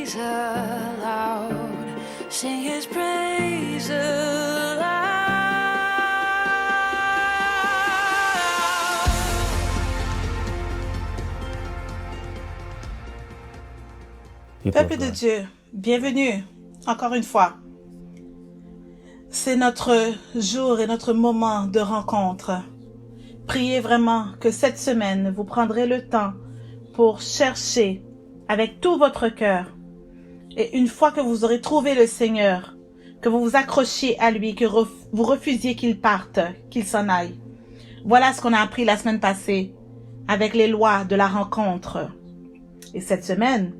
praise aloud. Sing his praise aloud. Peuple de Dieu, bienvenue encore une fois. C'est notre jour et notre moment de rencontre. Priez vraiment que cette semaine, vous prendrez le temps pour chercher avec tout votre cœur. Et une fois que vous aurez trouvé le Seigneur, que vous vous accrochiez à lui, que vous refusiez qu'il parte, qu'il s'en aille. Voilà ce qu'on a appris la semaine passée avec les lois de la rencontre. Et cette semaine,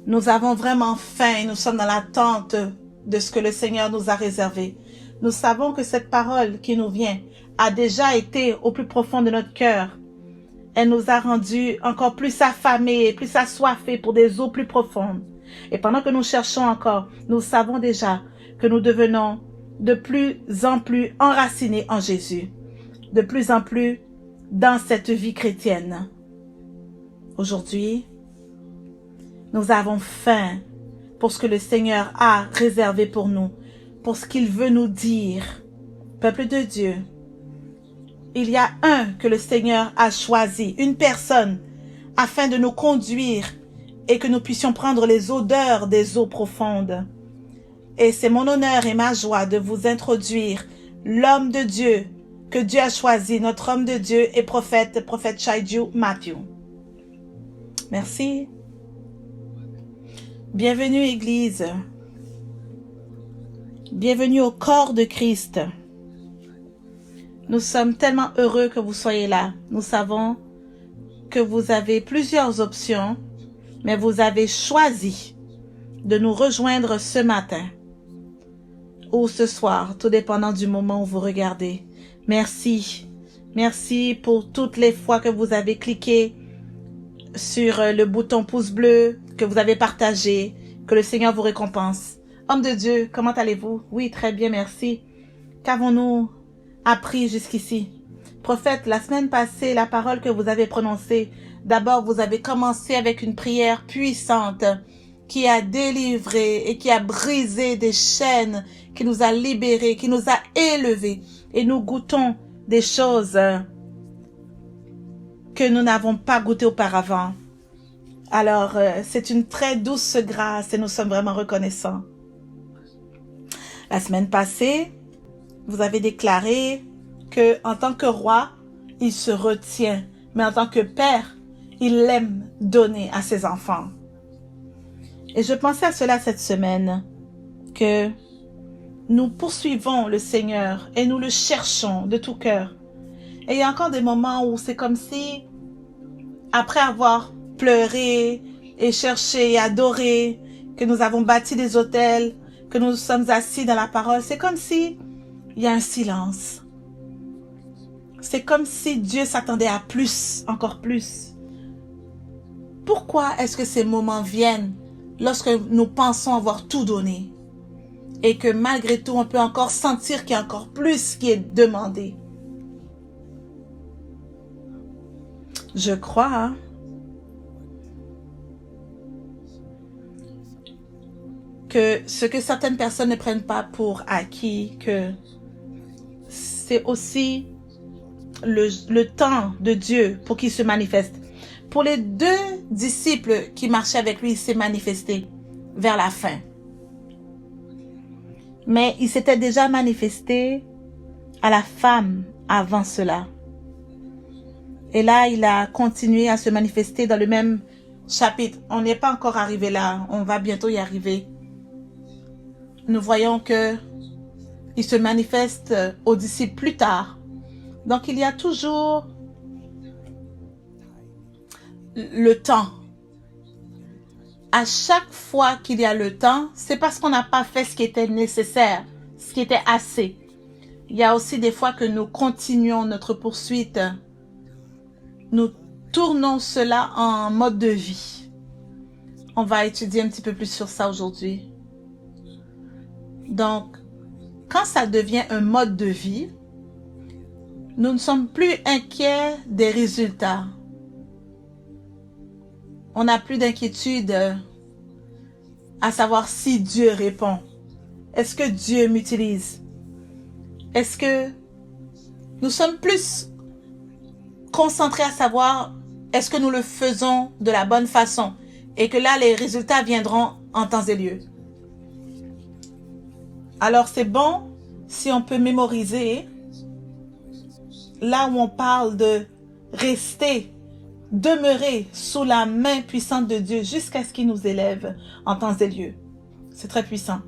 nous avons vraiment faim et nous sommes dans l'attente de ce que le Seigneur nous a réservé. Nous savons que cette parole qui nous vient a déjà été au plus profond de notre cœur. Elle nous a rendus encore plus affamés, plus assoiffés pour des eaux plus profondes. Et pendant que nous cherchons encore, nous savons déjà que nous devenons de plus en plus enracinés en Jésus, de plus en plus dans cette vie chrétienne. Aujourd'hui, nous avons faim pour ce que le Seigneur a réservé pour nous, pour ce qu'il veut nous dire. Peuple de Dieu, il y a un que le Seigneur a choisi, une personne, afin de nous conduire et que nous puissions prendre les odeurs des eaux profondes. Et c'est mon honneur et ma joie de vous introduire l'homme de Dieu que Dieu a choisi, notre homme de Dieu et prophète Chaiju Matthew. Merci. Bienvenue Église. Bienvenue au corps de Christ. Nous sommes tellement heureux que vous soyez là. Nous savons que vous avez plusieurs options, mais vous avez choisi de nous rejoindre ce matin ou ce soir, tout dépendant du moment où vous regardez. Merci. Merci pour toutes les fois que vous avez cliqué sur le bouton pouce bleu, que vous avez partagé, que le Seigneur vous récompense. Homme de Dieu, comment allez-vous? Oui, très bien, merci. Qu'avons-nous appris jusqu'ici? Prophète, la semaine passée, la parole que vous avez prononcée, d'abord vous avez commencé avec une prière puissante qui a délivré et qui a brisé des chaînes, qui nous a libérés, qui nous a élevés. Et nous goûtons des choses que nous n'avons pas goûtées auparavant. Alors, c'est une très douce grâce et nous sommes vraiment reconnaissants. La semaine passée, vous avez déclaré que en tant que roi, il se retient, mais en tant que père, il aime donner à ses enfants. Et je pensais à cela cette semaine, que nous poursuivons le Seigneur et nous le cherchons de tout cœur. Et il y a encore des moments où c'est comme si, après avoir pleuré et cherché et adoré, que nous avons bâti des autels, que nous sommes assis dans la parole, c'est comme si il y a un silence. C'est comme si Dieu s'attendait à plus, encore plus. Pourquoi est-ce que ces moments viennent lorsque nous pensons avoir tout donné et que malgré tout, on peut encore sentir qu'il y a encore plus qui est demandé? Je crois que ce que certaines personnes ne prennent pas pour acquis, que c'est aussi le temps de Dieu pour qu'il se manifeste. Pour les deux disciples qui marchaient avec lui, il s'est manifesté vers la fin. Mais il s'était déjà manifesté à la femme avant cela. Et là, il a continué à se manifester dans le même chapitre. On n'est pas encore arrivé là. On va bientôt y arriver. Nous voyons que il se manifeste aux disciples plus tard. Donc, il y a toujours le temps. À chaque fois qu'il y a le temps, c'est parce qu'on n'a pas fait ce qui était nécessaire, ce qui était assez. Il y a aussi des fois que nous continuons notre poursuite. Nous tournons cela en mode de vie. On va étudier un petit peu plus sur ça aujourd'hui. Donc, quand ça devient un mode de vie, nous ne sommes plus inquiets des résultats. on n'a plus d'inquiétude à savoir si Dieu répond. Est-ce que Dieu m'utilise? Est-ce que nous sommes plus concentrés à savoir est-ce que nous le faisons de la bonne façon et que là, les résultats viendront en temps et lieu. Alors, c'est bon si on peut mémoriser là où on parle de rester, demeurer sous la main puissante de Dieu jusqu'à ce qu'il nous élève en temps et lieu. C'est très puissant.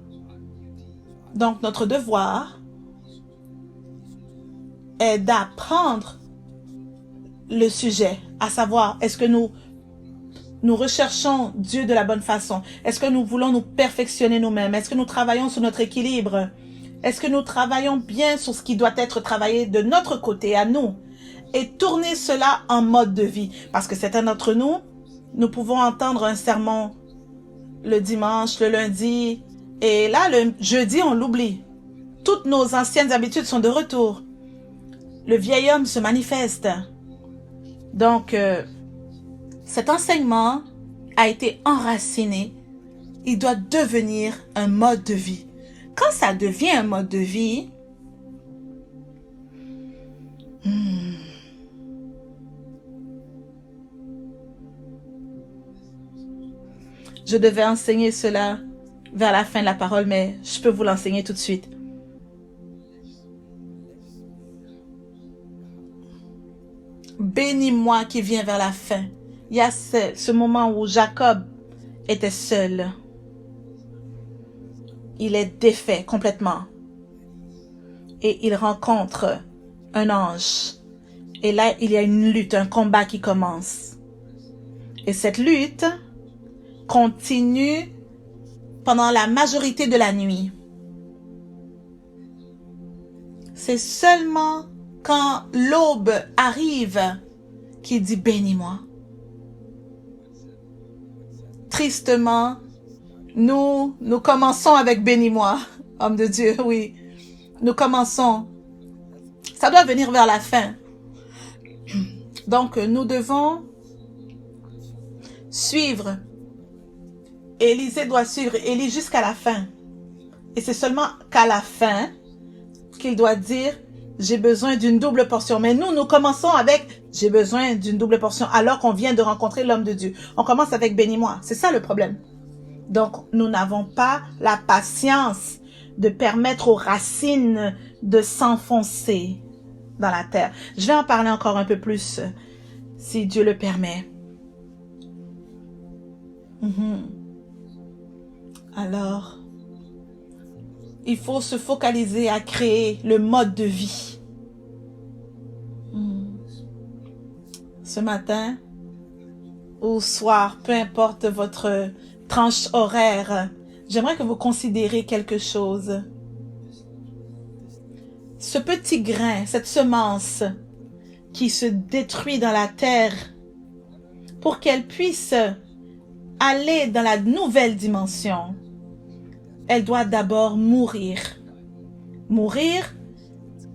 Donc, notre devoir est d'apprendre le sujet, à savoir, est-ce que nous recherchons Dieu de la bonne façon? Est-ce que nous voulons nous perfectionner nous-mêmes? Est-ce que nous travaillons sur notre équilibre? Est-ce que nous travaillons bien sur ce qui doit être travaillé de notre côté, à nous? Et tourner cela en mode de vie. Parce que certains d'entre nous, nous pouvons entendre un sermon le dimanche, le lundi, et là, le jeudi, on l'oublie. Toutes nos anciennes habitudes sont de retour. Le vieil homme se manifeste. Donc, cet enseignement a été enraciné. Il doit devenir un mode de vie. Quand ça devient un mode de vie, je devais enseigner cela vers la fin de la parole, mais je peux vous l'enseigner tout de suite. Bénis-moi qui vient vers la fin. Il y a ce moment où Jacob était seul. Il est défait complètement. Et il rencontre un ange. Et là, il y a une lutte, un combat qui commence. Et cette lutte continue pendant la majorité de la nuit. C'est seulement quand l'aube arrive qu'il dit « Bénis-moi ». Tristement, nous commençons avec « Bénis-moi », homme de Dieu, oui. Nous commençons. Ça doit venir vers la fin. Donc, nous devons suivre. Élisée doit suivre Élie jusqu'à la fin. Et c'est seulement qu'à la fin qu'il doit dire « J'ai besoin d'une double portion ». Mais nous commençons avec « J'ai besoin d'une double portion » alors qu'on vient de rencontrer l'homme de Dieu. On commence avec « Bénis-moi ». C'est ça le problème. Donc, nous n'avons pas la patience de permettre aux racines de s'enfoncer dans la terre. Je vais en parler encore un peu plus, si Dieu le permet. Alors, il faut se focaliser à créer le mode de vie. Ce matin ou soir, peu importe votre tranche horaire, j'aimerais que vous considériez quelque chose. Ce petit grain, cette semence qui se détruit dans la terre pour qu'elle puisse aller dans la nouvelle dimension, elle doit d'abord mourir. Mourir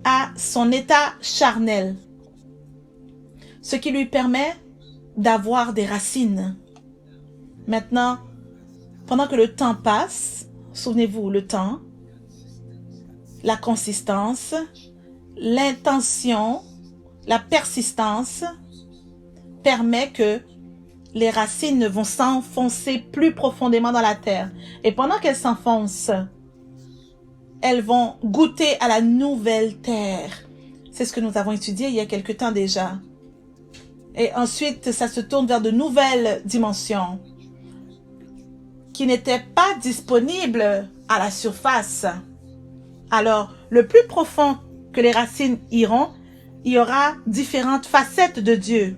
à son état charnel. Ce qui lui permet d'avoir des racines. Maintenant, pendant que le temps passe, souvenez-vous, le temps, la consistance, l'intention, la persistance permet que les racines vont s'enfoncer plus profondément dans la terre. Et pendant qu'elles s'enfoncent, elles vont goûter à la nouvelle terre. C'est ce que nous avons étudié il y a quelque temps déjà. Et ensuite, ça se tourne vers de nouvelles dimensions qui n'étaient pas disponibles à la surface. Alors, le plus profond que les racines iront, il y aura différentes facettes de Dieu.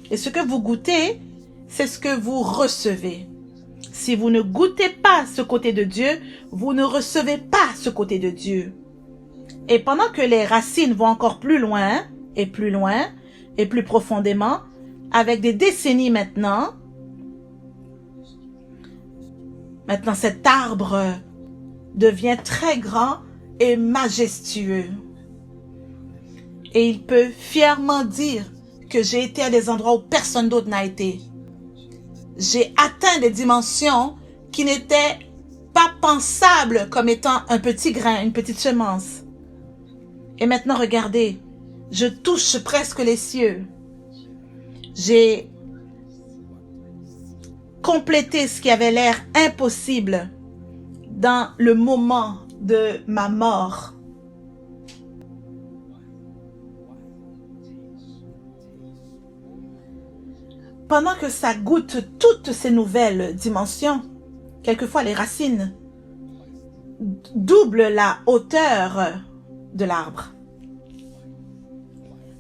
Et ce que vous goûtez, c'est ce que vous recevez. Si vous ne goûtez pas ce côté de Dieu, vous ne recevez pas ce côté de Dieu. Et pendant que les racines vont encore plus loin, et plus loin, et plus profondément, avec des décennies maintenant cet arbre devient très grand et majestueux. Et il peut fièrement dire que j'ai été à des endroits où personne d'autre n'a été. j'ai atteint des dimensions qui n'étaient pas pensables comme étant un petit grain, une petite semence. Et maintenant, regardez, je touche presque les cieux. J'ai complété ce qui avait l'air impossible dans le moment de ma mort. Pendant que ça goûte toutes ces nouvelles dimensions, quelquefois les racines doublent la hauteur de l'arbre.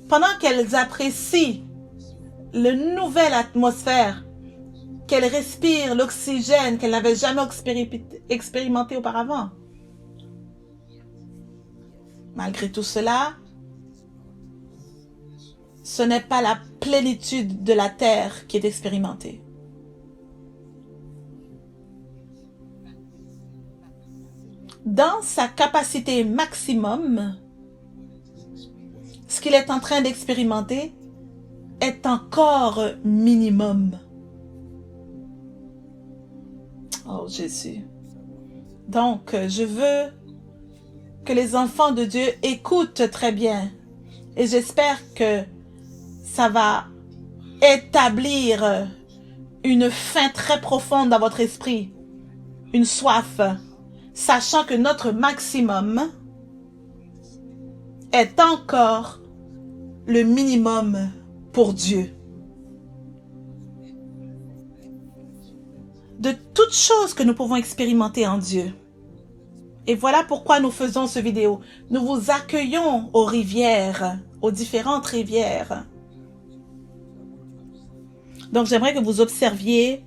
Pendant qu'elles apprécient la nouvelle atmosphère, qu'elles respirent l'oxygène qu'elles n'avaient jamais expérimenté auparavant. Malgré tout cela, ce n'est pas la plénitude de la terre qui est expérimentée. Dans sa capacité maximum, ce qu'il est en train d'expérimenter est encore minimum. Oh Jésus. Donc, je veux que les enfants de Dieu écoutent très bien. Et j'espère que ça va établir une faim très profonde dans votre esprit. Une soif. Sachant que notre maximum est encore le minimum pour Dieu. De toutes choses que nous pouvons expérimenter en Dieu. Et voilà pourquoi nous faisons ce vidéo. Nous vous accueillons aux rivières, aux différentes rivières. Donc j'aimerais que vous observiez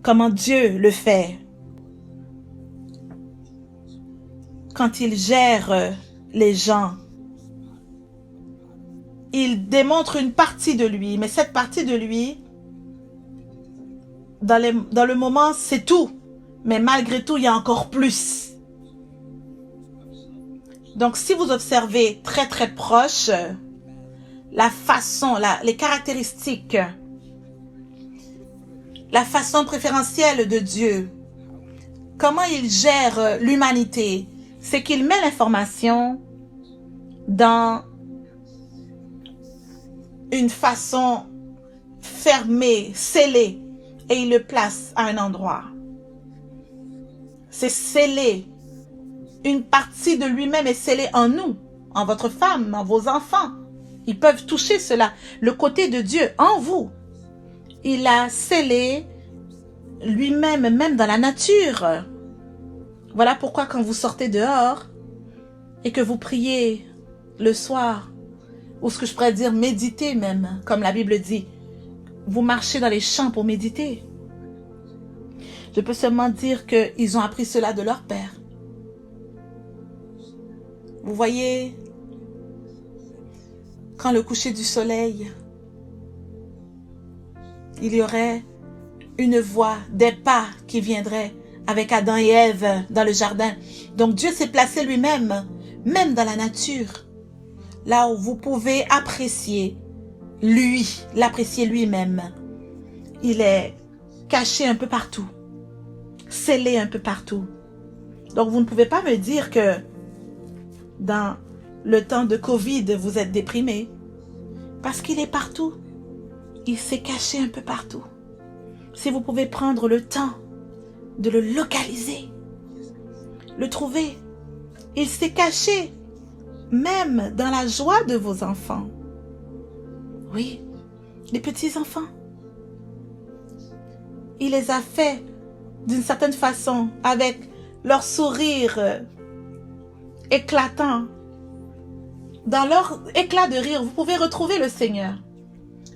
comment Dieu le fait. Quand il gère les gens, il démontre une partie de lui, mais cette partie de lui, dans le moment, c'est tout. Mais malgré tout, il y a encore plus. Donc, si vous observez très très proche, la façon, les caractéristiques, la façon préférentielle de Dieu, comment il gère l'humanité, c'est qu'il met l'information dans une façon fermée, scellée, et il le place à un endroit. C'est scellé. Une partie de lui-même est scellée en nous, en votre femme, en vos enfants. Ils peuvent toucher cela. Le côté de Dieu en vous. Il a scellé lui-même, même dans la nature. Voilà pourquoi quand vous sortez dehors et que vous priez le soir, ou ce que je pourrais dire méditer même, comme la Bible dit, vous marchez dans les champs pour méditer. Je peux seulement dire qu'ils ont appris cela de leur père. Vous voyez, quand le coucher du soleil, il y aurait une voix, des pas qui viendraient avec Adam et Ève dans le jardin. Donc Dieu s'est placé lui-même, même dans la nature, là où vous pouvez apprécier lui, l'apprécier lui-même. Il est caché un peu partout, scellé un peu partout. Donc vous ne pouvez pas me dire que dans le temps de Covid, vous êtes déprimé. Parce qu'il est partout. Il s'est caché un peu partout. Si vous pouvez prendre le temps de le localiser, le trouver, il s'est caché même dans la joie de vos enfants. Oui, les petits-enfants. Il les a fait d'une certaine façon avec leur sourire éclatant. Dans leur éclat de rire, vous pouvez retrouver le Seigneur.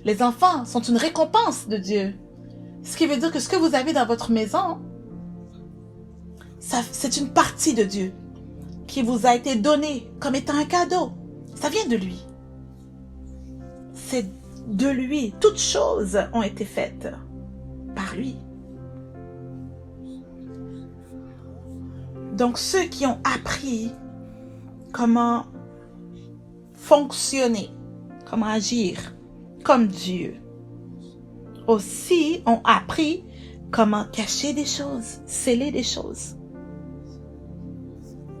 Les enfants sont une récompense de Dieu. Ce qui veut dire que ce que vous avez dans votre maison, c'est une partie de Dieu qui vous a été donnée comme étant un cadeau. Ça vient de lui. C'est de lui. Toutes choses ont été faites par lui. Donc ceux qui ont appris comment fonctionner, comment agir comme Dieu, aussi ont appris comment cacher des choses, sceller des choses.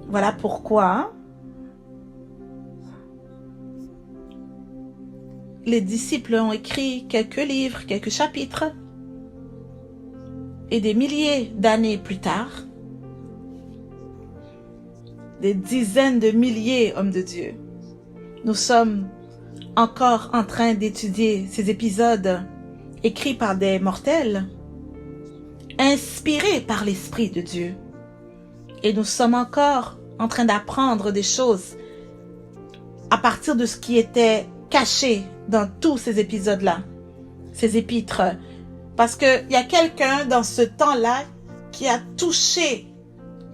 Voilà pourquoi les disciples ont écrit quelques livres, quelques chapitres, et des milliers d'années plus tard, des dizaines de milliers d'hommes de Dieu, nous sommes encore en train d'étudier ces épisodes écrits par des mortels, inspirés par l'Esprit de Dieu. Et nous sommes encore en train d'apprendre des choses à partir de ce qui était caché dans tous ces épisodes-là, ces épîtres. Parce qu'il y a quelqu'un dans ce temps-là qui a touché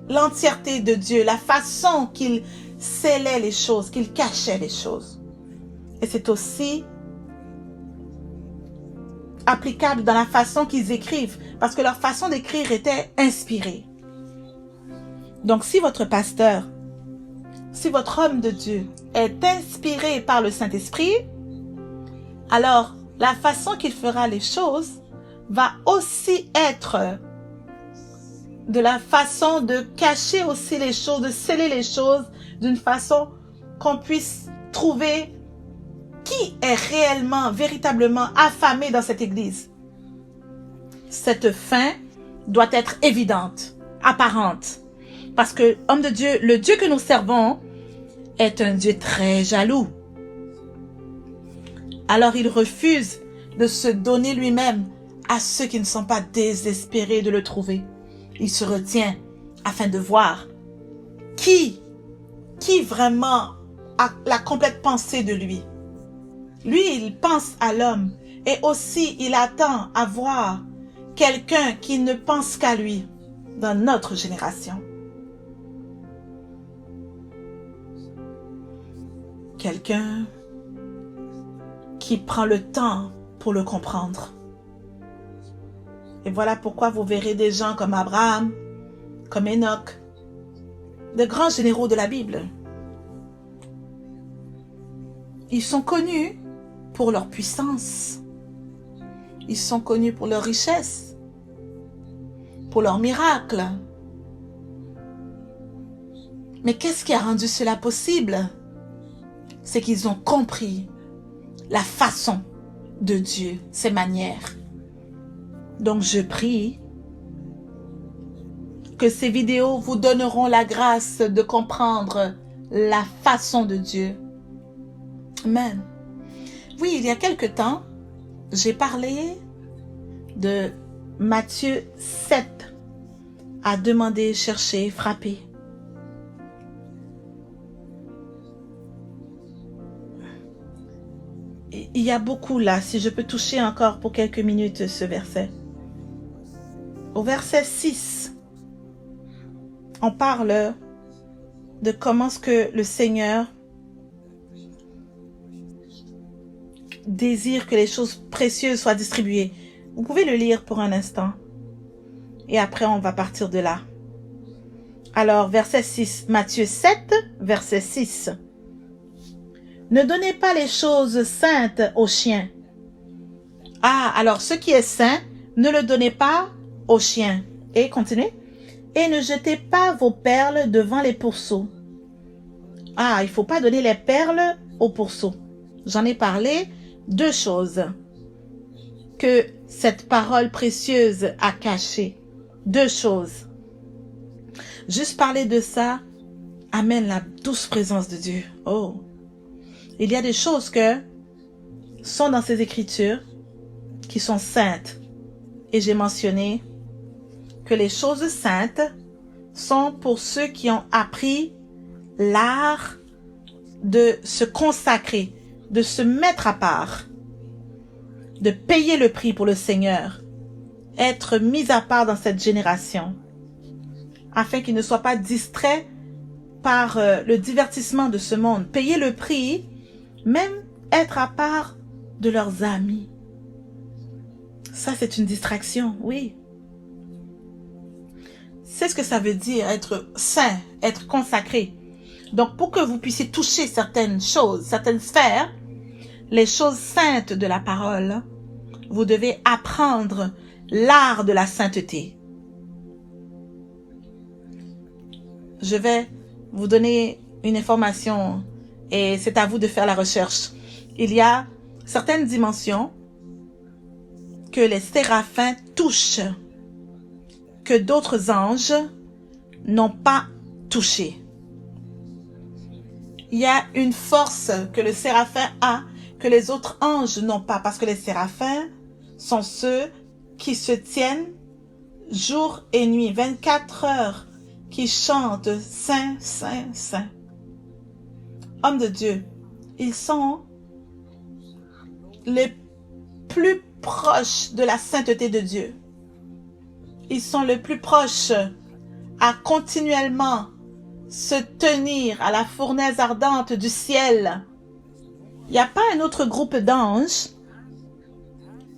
l'entièreté de Dieu, la façon qu'il scellait les choses, qu'il cachait les choses. Et c'est aussi applicable dans la façon qu'ils écrivent, parce que leur façon d'écrire était inspirée. Donc si votre pasteur, si votre homme de Dieu est inspiré par le Saint-Esprit, alors la façon qu'il fera les choses va aussi être de la façon de cacher aussi les choses, de sceller les choses d'une façon qu'on puisse trouver qui est réellement, véritablement affamé dans cette église. Cette faim doit être évidente, apparente. Parce que, homme de Dieu, le Dieu que nous servons est un Dieu très jaloux. Alors il refuse de se donner lui-même à ceux qui ne sont pas désespérés de le trouver. Il se retient afin de voir qui vraiment a la complète pensée de lui. Lui, il pense à l'homme et aussi il attend à voir quelqu'un qui ne pense qu'à lui dans notre génération. Quelqu'un qui prend le temps pour le comprendre. Et voilà pourquoi vous verrez des gens comme Abraham, comme Enoch, de grands généraux de la Bible. Ils sont connus pour leur puissance. Ils sont connus pour leur richesse, pour leurs miracles. Mais qu'est-ce qui a rendu cela possible? C'est qu'ils ont compris la façon de Dieu, ses manières. Donc je prie que ces vidéos vous donneront la grâce de comprendre la façon de Dieu. Amen. Oui, il y a quelque temps, j'ai parlé de Matthieu 7, à demander, chercher, frapper. Il y a beaucoup là, si je peux toucher encore pour quelques minutes ce verset. Au verset 6, on parle de comment est-ce que le Seigneur désire que les choses précieuses soient distribuées. Vous pouvez le lire pour un instant. Et après, on va partir de là. Alors, verset 6, Matthieu 7, verset 6. Ne donnez pas les choses saintes aux chiens. Ah, alors ce qui est saint, ne le donnez pas aux chiens. Et continuez. Et ne jetez pas vos perles devant les pourceaux. Ah, il ne faut pas donner les perles aux pourceaux. J'en ai parlé. Deux choses que cette parole précieuse a cachées. Deux choses. Juste parler de ça amène la douce présence de Dieu. Oh! Il y a des choses que sont dans ces écritures qui sont saintes. Et j'ai mentionné que les choses saintes sont pour ceux qui ont appris l'art de se consacrer, de se mettre à part, de payer le prix pour le Seigneur, être mis à part dans cette génération, afin qu'ils ne soient pas distraits par le divertissement de ce monde. Payer le prix, même être à part de leurs amis. Ça, c'est une distraction, oui. C'est ce que ça veut dire, être saint, être consacré. Donc, pour que vous puissiez toucher certaines choses, certaines sphères, les choses saintes de la parole, vous devez apprendre l'art de la sainteté. Je vais vous donner une information et c'est à vous de faire la recherche. Il y a certaines dimensions que les séraphins touchent, que d'autres anges n'ont pas touché. Il y a une force que le séraphin a, que les autres anges n'ont pas, parce que les séraphins sont ceux qui se tiennent jour et nuit, 24 heures, qui chantent Saint, Saint, Saint. Hommes de Dieu, ils sont les plus proches de la sainteté de Dieu. Ils sont les plus proches à continuellement se tenir à la fournaise ardente du ciel. Il n'y a pas un autre groupe d'anges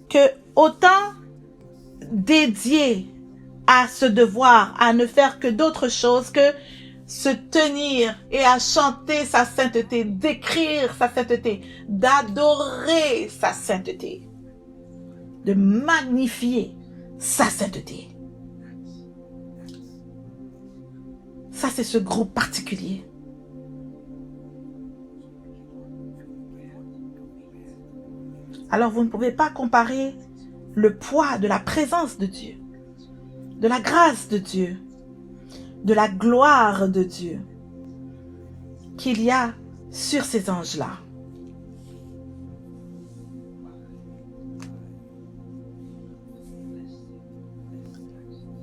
que autant dédié à ce devoir, à ne faire que d'autres choses que se tenir et à chanter sa sainteté, d'écrire sa sainteté, d'adorer sa sainteté, de magnifier sa sainteté. Ça, c'est ce groupe particulier. Alors, vous ne pouvez pas comparer le poids de la présence de Dieu, de la grâce de Dieu, de la gloire de Dieu qu'il y a sur ces anges-là.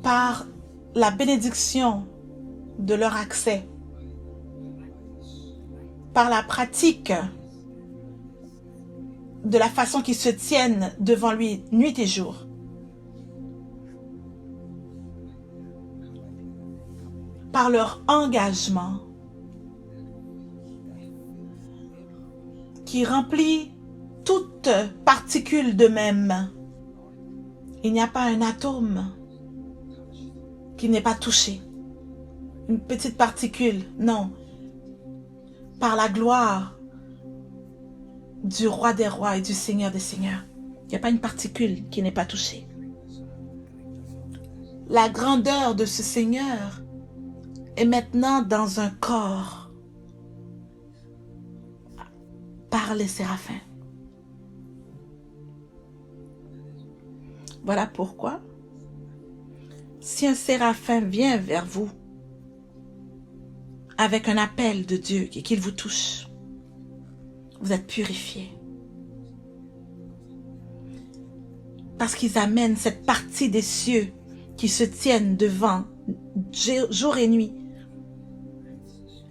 Par la bénédiction de leur accès, par la pratique de la façon qu'ils se tiennent devant lui nuit et jour, par leur engagement qui remplit toute particule d'eux-mêmes. Il n'y a pas un atome qui n'est pas touché. Une petite particule, non. Par la gloire du roi des rois et du seigneur des seigneurs. Il n'y a pas une particule qui n'est pas touchée. La grandeur de ce Seigneur est maintenant dans un corps par les séraphins. Voilà pourquoi, si un séraphin vient vers vous avec un appel de Dieu et qu'il vous touche, vous êtes purifiés. Parce qu'ils amènent cette partie des cieux qui se tiennent devant jour et nuit.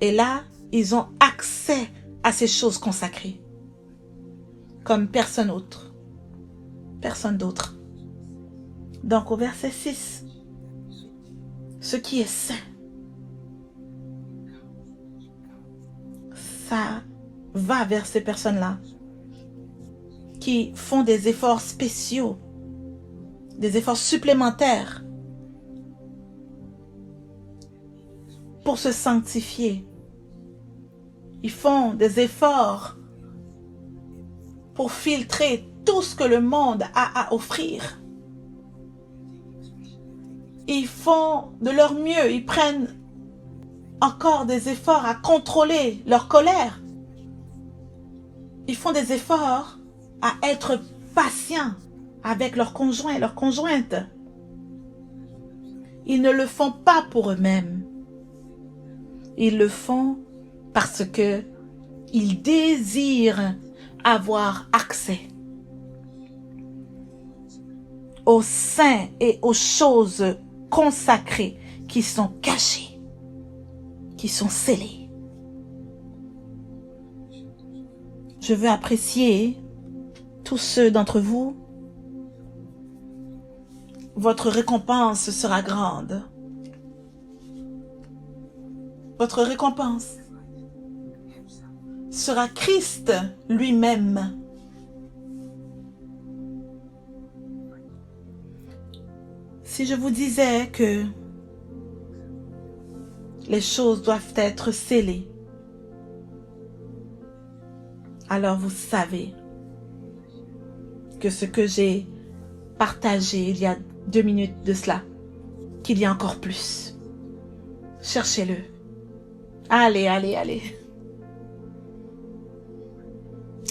Et là, ils ont accès à ces choses consacrées. Comme personne autre. Personne d'autre. Donc au verset 6, ce qui est saint, ça va vers ces personnes-là qui font des efforts spéciaux, des efforts supplémentaires pour se sanctifier. Ils font des efforts pour filtrer tout ce que le monde a à offrir. Ils font de leur mieux, ils prennent encore des efforts à contrôler leur colère. Ils font des efforts à être patients avec leurs conjoints et leurs conjointes. Ils ne le font pas pour eux-mêmes. Ils le font parce que ils désirent avoir accès aux saints et aux choses consacrées qui sont cachées, qui sont scellées. Je veux apprécier tous ceux d'entre vous. Votre récompense sera grande. Votre récompense sera Christ lui-même. Si je vous disais que les choses doivent être scellées, alors vous savez que ce que j'ai partagé il y a 2 minutes de cela, qu'il y a encore plus. Cherchez-le. Allez, allez, allez.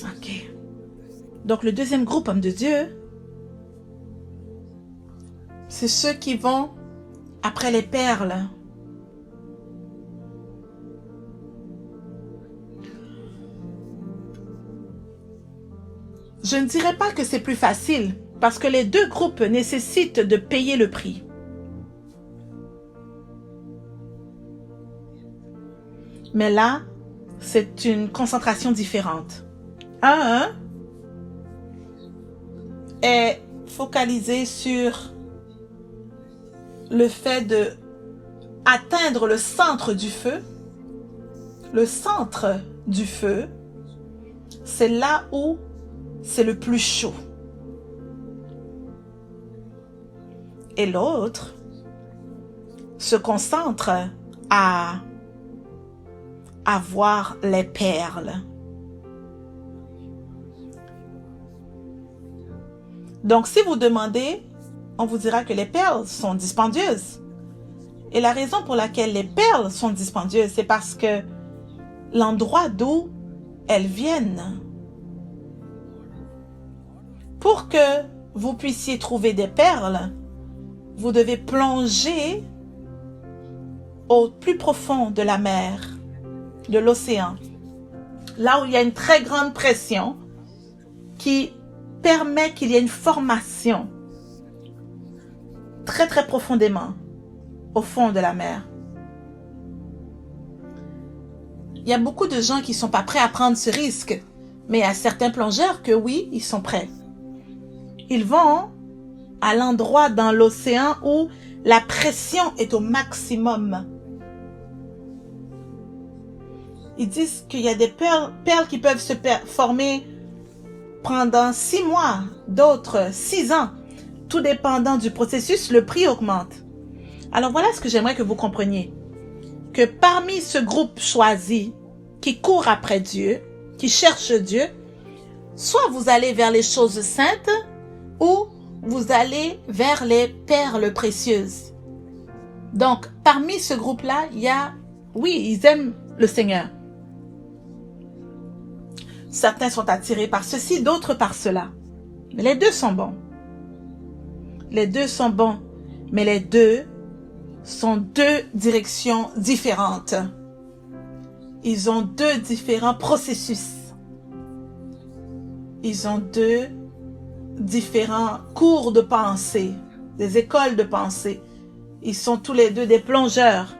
Ok. Donc le deuxième groupe, homme de Dieu, c'est ceux qui vont après les perles. Je ne dirais pas que c'est plus facile, parce que les deux groupes nécessitent de payer le prix. Mais là, c'est une concentration différente. Un est focalisé sur le fait de atteindre le centre du feu. Le centre du feu, c'est là où c'est le plus chaud. Et l'autre se concentre à voir les perles. Donc, si vous demandez, on vous dira que les perles sont dispendieuses. Et la raison pour laquelle les perles sont dispendieuses, c'est parce que l'endroit d'où elles viennent, pour que vous puissiez trouver des perles, vous devez plonger au plus profond de la mer, de l'océan, là où il y a une très grande pression qui permet qu'il y ait une formation très très profondément au fond de la mer. Il y a beaucoup de gens qui ne sont pas prêts à prendre ce risque, mais il y a certains plongeurs que oui, ils sont prêts. Ils vont à l'endroit dans l'océan où la pression est au maximum. Ils disent qu'il y a des perles qui peuvent se former pendant 6 mois, d'autres 6 ans. Tout dépendant du processus, le prix augmente. Alors voilà ce que j'aimerais que vous compreniez. Que parmi ce groupe choisi, qui court après Dieu, qui cherche Dieu, soit vous allez vers les choses saintes, ou vous allez vers les perles précieuses. Donc, parmi ce groupe-là, il y a, oui, ils aiment le Seigneur. Certains sont attirés par ceci, d'autres par cela. Mais les deux sont bons. Les deux sont bons, mais les deux sont deux directions différentes. Ils ont deux différents processus. Ils ont deux différents cours de pensée, des écoles de pensée. Ils sont tous les deux des plongeurs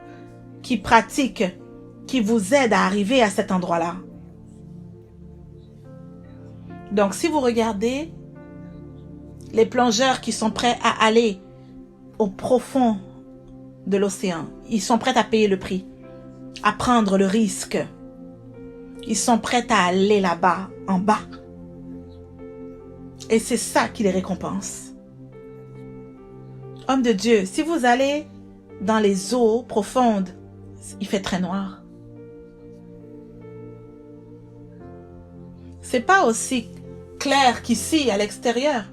qui pratiquent, qui vous aident à arriver à cet endroit-là. Donc, si vous regardez les plongeurs qui sont prêts à aller au profond de l'océan, ils sont prêts à payer le prix, à prendre le risque. Ils sont prêts à aller là-bas, en bas. Et c'est ça qui les récompense. Homme de Dieu, si vous allez dans les eaux profondes, il fait très noir. C'est pas aussi clair qu'ici, à l'extérieur.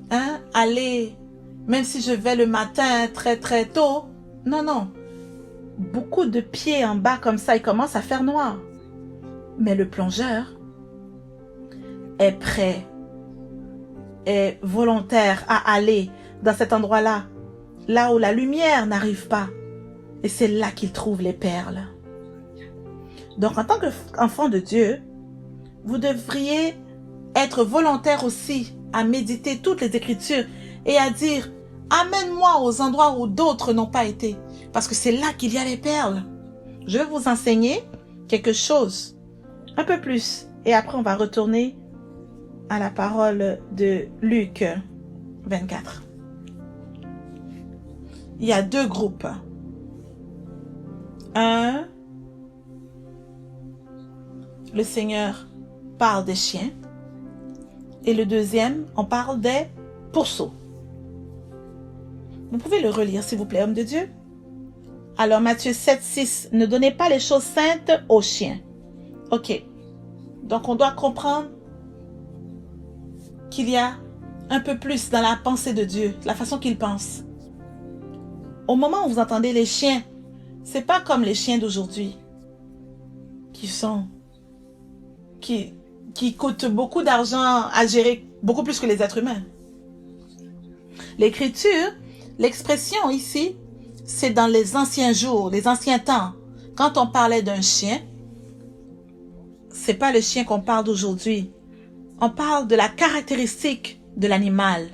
Hein? Aller, même si je vais le matin très très tôt, non. Beaucoup de pieds en bas comme ça, il commence à faire noir. Mais le plongeur est prêt, est volontaire à aller dans cet endroit-là, là où la lumière n'arrive pas. Et c'est là qu'il trouve les perles. Donc, en tant qu'enfant de Dieu, vous devriez être volontaire aussi à méditer toutes les Écritures et à dire « Amène-moi aux endroits où d'autres n'ont pas été. » Parce que c'est là qu'il y a les perles. Je vais vous enseigner quelque chose, un peu plus. Et après, on va retourner à la parole de Luc 24. Il y a deux groupes. Un, le Seigneur parle des chiens. Et le deuxième, on parle des pourceaux. Vous pouvez le relire, s'il vous plaît, homme de Dieu. Alors, Matthieu 7, 6, ne donnez pas les choses saintes aux chiens. Ok. Donc, on doit comprendre qu'il y a un peu plus dans la pensée de Dieu, la façon qu'il pense. Au moment où vous entendez les chiens, c'est pas comme les chiens d'aujourd'hui qui coûtent beaucoup d'argent à gérer, beaucoup plus que les êtres humains. L'écriture, l'expression ici, c'est dans les anciens jours, les anciens temps. Quand on parlait d'un chien, c'est pas le chien qu'on parle d'aujourd'hui. On parle de la caractéristique de l'animal.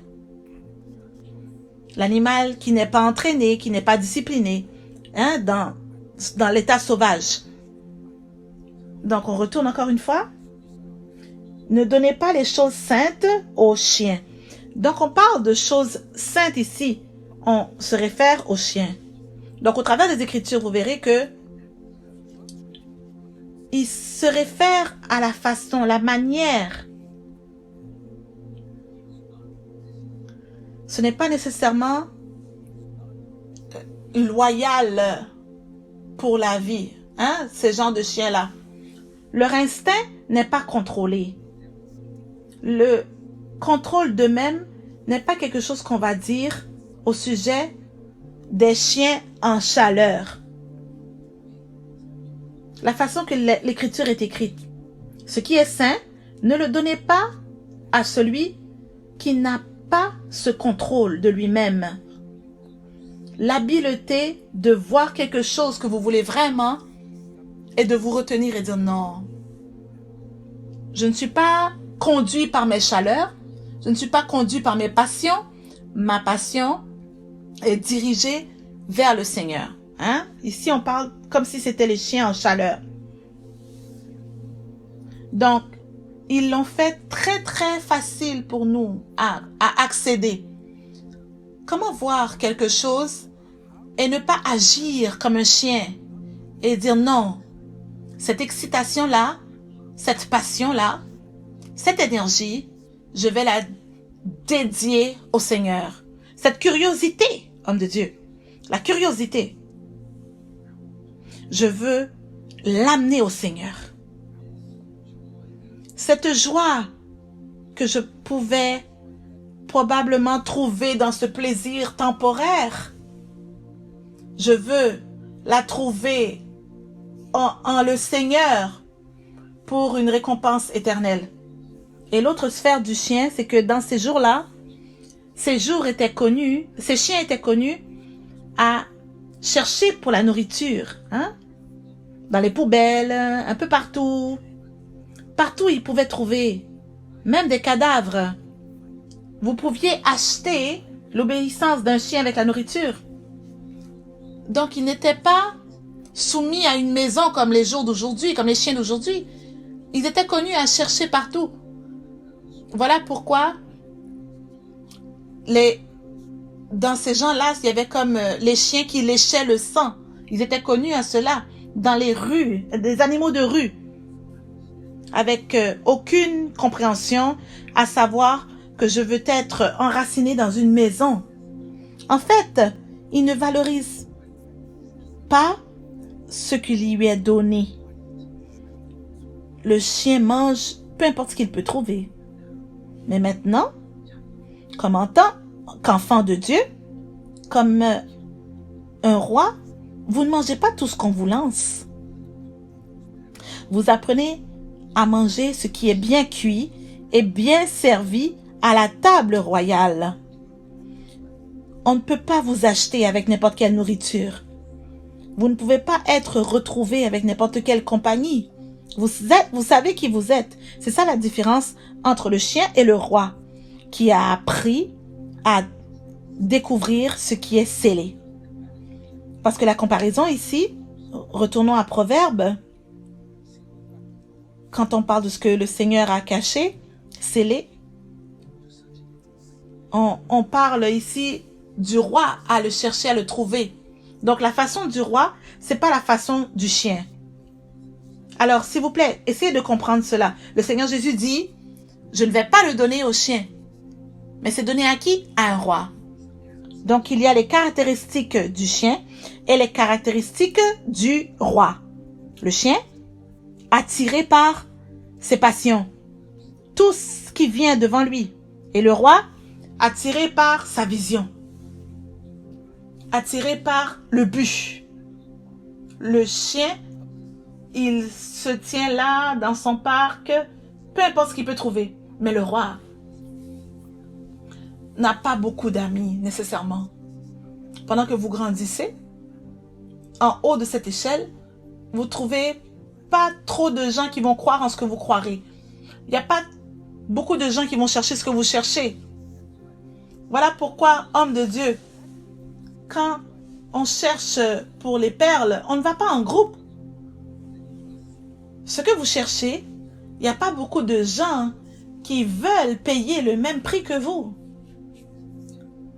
L'animal qui n'est pas entraîné, qui n'est pas discipliné, hein, dans l'état sauvage. Donc, on retourne encore une fois. Ne donnez pas les choses saintes aux chiens. Donc, on parle de choses saintes ici. On se réfère aux chiens. Donc, au travers des Écritures, vous verrez que il se réfère à la façon, la manière. Ce n'est pas nécessairement loyal pour la vie, hein, ces genres de chiens-là. Leur instinct n'est pas contrôlé. Le contrôle d'eux-mêmes n'est pas quelque chose qu'on va dire au sujet des chiens en chaleur. La façon que l'écriture est écrite. Ce qui est saint, ne le donnez pas à celui qui n'a pas ce contrôle de lui-même. L'habileté de voir quelque chose que vous voulez vraiment et de vous retenir et dire non. Je ne suis pas conduit par mes chaleurs. Je ne suis pas conduit par mes passions. Ma passion est dirigée vers le Seigneur. Hein? Ici, on parle comme si c'était les chiens en chaleur. Donc, ils l'ont fait très, très facile pour nous à accéder. Comment voir quelque chose et ne pas agir comme un chien et dire non, cette excitation-là, cette passion-là, cette énergie, je vais la dédier au Seigneur. Cette curiosité, homme de Dieu, la curiosité, je veux l'amener au Seigneur. Cette joie que je pouvais probablement trouver dans ce plaisir temporaire, je veux la trouver en le Seigneur pour une récompense éternelle. Et l'autre sphère du chien, c'est que dans ces jours-là, ces chiens étaient connus à chercher pour la nourriture, hein? Dans les poubelles, un peu partout. Partout, ils pouvaient trouver, même des cadavres. Vous pouviez acheter l'obéissance d'un chien avec la nourriture. Donc, ils n'étaient pas soumis à une maison comme les jours d'aujourd'hui, comme les chiens d'aujourd'hui. Ils étaient connus à chercher partout. Voilà pourquoi dans ces gens-là, il y avait comme les chiens qui léchaient le sang. Ils étaient connus à cela dans les rues, des animaux de rue, avec aucune compréhension, à savoir que je veux être enraciné dans une maison. En fait, ils ne valorisent pas ce qui lui est donné. Le chien mange peu importe ce qu'il peut trouver. Mais maintenant, en tant qu'enfant de Dieu, comme un roi, vous ne mangez pas tout ce qu'on vous lance. Vous apprenez à manger ce qui est bien cuit et bien servi à la table royale. On ne peut pas vous acheter avec n'importe quelle nourriture. Vous ne pouvez pas être retrouvé avec n'importe quelle compagnie. Vous savez qui vous êtes. C'est ça la différence entre le chien et le roi, qui a appris à découvrir ce qui est scellé. Parce que la comparaison ici, retournons à Proverbe, quand on parle de ce que le Seigneur a caché, scellé, on parle ici du roi à le chercher, à le trouver. Donc la façon du roi, c'est pas la façon du chien. Alors, s'il vous plaît, essayez de comprendre cela. Le Seigneur Jésus dit, je ne vais pas le donner au chien. Mais c'est donné à qui? À un roi. Donc, il y a les caractéristiques du chien et les caractéristiques du roi. Le chien, attiré par ses passions. Tout ce qui vient devant lui, Et le roi, attiré par sa vision, attiré par le but. Le chien, il se tient là dans son parc, peu importe ce qu'il peut trouver. Mais le roi n'a pas beaucoup d'amis nécessairement. Pendant que vous grandissez, en haut de cette échelle, vous trouvez pas trop de gens qui vont croire en ce que vous croirez. Il n'y a pas beaucoup de gens qui vont chercher ce que vous cherchez. Voilà pourquoi, homme de Dieu, quand on cherche pour les perles, on ne va pas en groupe. Ce que vous cherchez, il n'y a pas beaucoup de gens qui veulent payer le même prix que vous.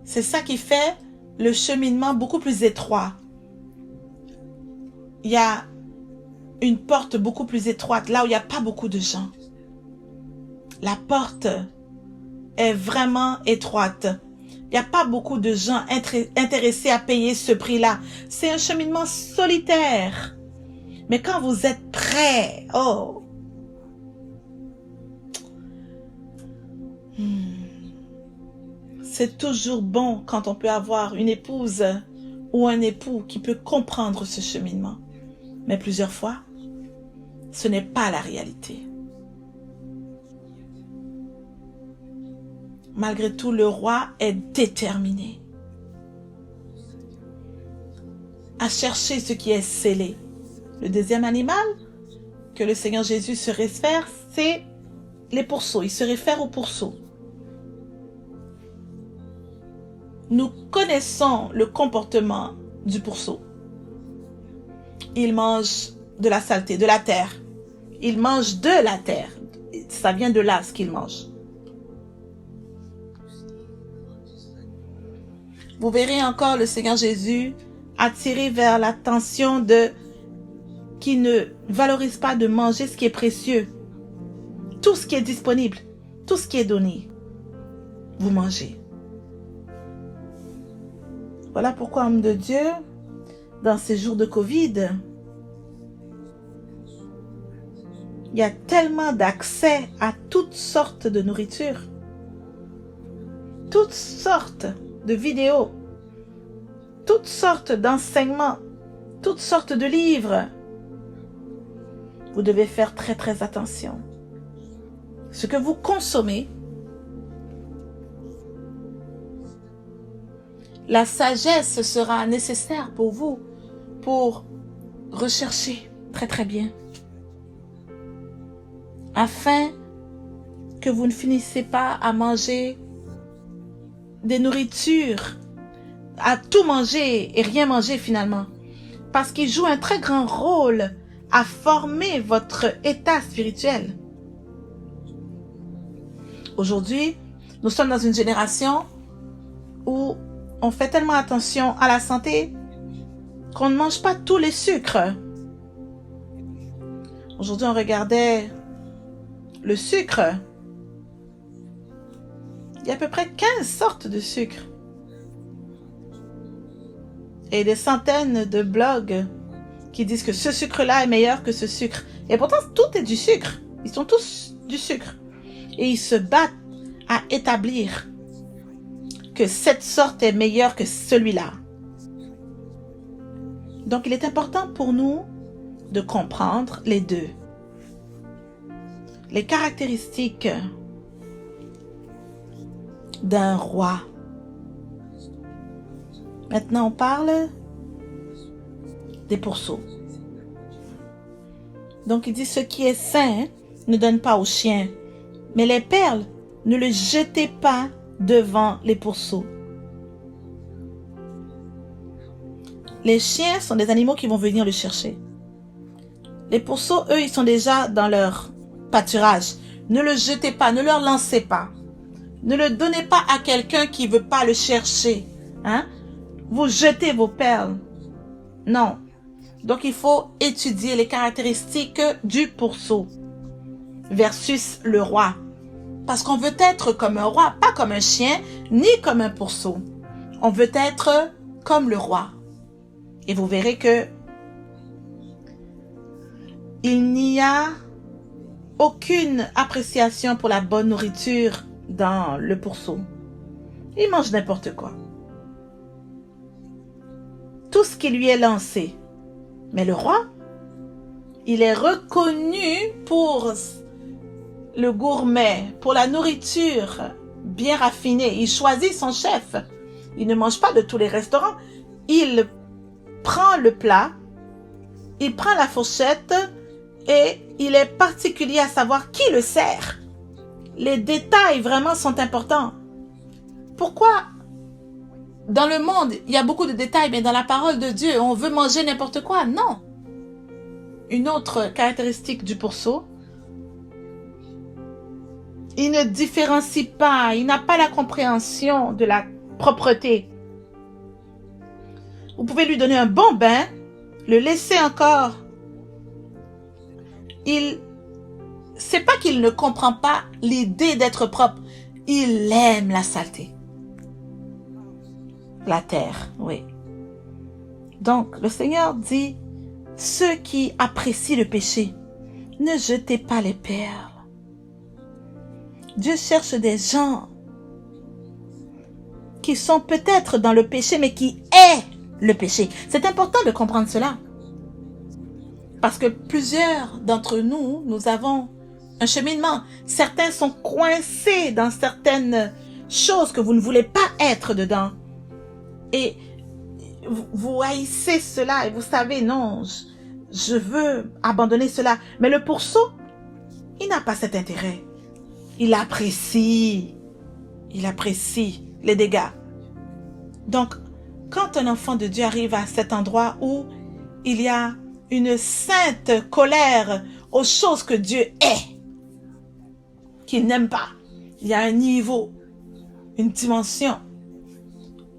C'est ça qui fait le cheminement beaucoup plus étroit. Il y a une porte beaucoup plus étroite, là où il n'y a pas beaucoup de gens. La porte est vraiment étroite. Il n'y a pas beaucoup de gens intéressés à payer ce prix-là. C'est un cheminement solitaire. Mais quand vous êtes prêt, oh, c'est toujours bon quand on peut avoir une épouse ou un époux qui peut comprendre ce cheminement. Mais plusieurs fois, ce n'est pas la réalité. Malgré tout, le roi est déterminé à chercher ce qui est scellé. Le deuxième animal que le Seigneur Jésus se réfère, c'est les pourceaux. Il se réfère aux pourceaux. Nous connaissons le comportement du pourceau. Il mange de la saleté, de la terre. Il mange de la terre. Ça vient de là ce qu'il mange. Vous verrez encore le Seigneur Jésus attiré vers l'attention de qui ne valorise pas de manger ce qui est précieux. Tout ce qui est disponible, tout ce qui est donné, vous mangez. Voilà pourquoi, homme de Dieu, dans ces jours de Covid, il y a tellement d'accès à toutes sortes de nourriture, toutes sortes de vidéos, toutes sortes d'enseignements, toutes sortes de livres. Vous devez faire très très attention. Ce que vous consommez, la sagesse sera nécessaire pour vous pour rechercher très très bien, afin que vous ne finissez pas à manger des nourritures, à tout manger et rien manger finalement, parce qu'il joue un très grand rôle à former votre état spirituel. Aujourd'hui, nous sommes dans une génération où on fait tellement attention à la santé qu'on ne mange pas tous les sucres. Aujourd'hui, on regardait le sucre. Il y a à peu près 15 sortes de sucre. Et des centaines de blogs qui disent que ce sucre-là est meilleur que ce sucre. Et pourtant, tout est du sucre. Ils sont tous du sucre. Et ils se battent à établir que cette sorte est meilleure que celui-là. Donc, il est important pour nous de comprendre les deux. Les caractéristiques d'un roi. Maintenant, on parle des pourceaux. Donc, il dit, ce qui est sain, ne donne pas aux chiens. Mais les perles, ne les jetez pas devant les pourceaux. Les chiens sont des animaux qui vont venir le chercher. Les pourceaux, eux, ils sont déjà dans leur pâturage. Ne le jetez pas, ne leur lancez pas. Ne le donnez pas à quelqu'un qui ne veut pas le chercher. Hein? Vous jetez vos perles. Non. Donc, il faut étudier les caractéristiques du pourceau versus le roi. Parce qu'on veut être comme un roi, pas comme un chien, ni comme un pourceau. On veut être comme le roi. Et vous verrez que il n'y a aucune appréciation pour la bonne nourriture dans le pourceau. Il mange n'importe quoi. Tout ce qui lui est lancé. Mais le roi, il est reconnu pour le gourmet, pour la nourriture bien raffinée. Il choisit son chef. Il ne mange pas de tous les restaurants. Il prend le plat, il prend la fourchette et il est particulier à savoir qui le sert. Les détails vraiment sont importants. Pourquoi dans le monde, il y a beaucoup de détails, mais dans la parole de Dieu, on veut manger n'importe quoi? Non. Une autre caractéristique du pourceau, il ne différencie pas, il n'a pas la compréhension de la propreté. Vous pouvez lui donner un bon bain, le laisser encore. C'est pas qu'il ne comprend pas l'idée d'être propre. Il aime la saleté. La terre, oui. Donc, le Seigneur dit, ceux qui apprécient le péché, ne jetez pas les perles. Dieu cherche des gens qui sont peut-être dans le péché, mais qui est le péché. C'est important de comprendre cela. Parce que plusieurs d'entre nous, nous avons un cheminement. Certains sont coincés dans certaines choses que vous ne voulez pas être dedans. Et vous haïssez cela et vous savez, non, je veux abandonner cela. Mais le pourceau, il n'a pas cet intérêt. Il apprécie les dégâts. Donc, quand un enfant de Dieu arrive à cet endroit où il y a une sainte colère aux choses que Dieu est, qu'il n'aime pas, il y a un niveau, une dimension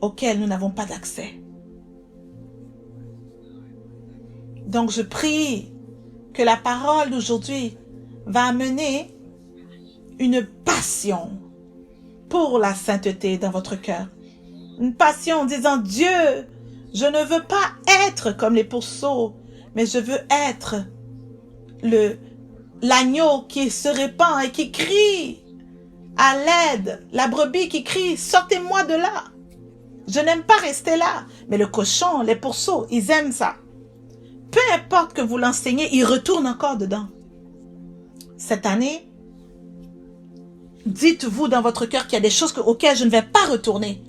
auquel nous n'avons pas d'accès. Donc je prie que la parole d'aujourd'hui va amener une passion pour la sainteté dans votre cœur. Une passion en disant, Dieu, je ne veux pas être comme les pourceaux, mais je veux être l'agneau qui se répand et qui crie à l'aide, la brebis qui crie, sortez-moi de là. Je n'aime pas rester là. Mais le cochon, les pourceaux, ils aiment ça. Peu importe que vous l'enseignez, ils retournent encore dedans. Cette année, dites-vous dans votre cœur qu'il y a des choses auxquelles je ne vais pas retourner.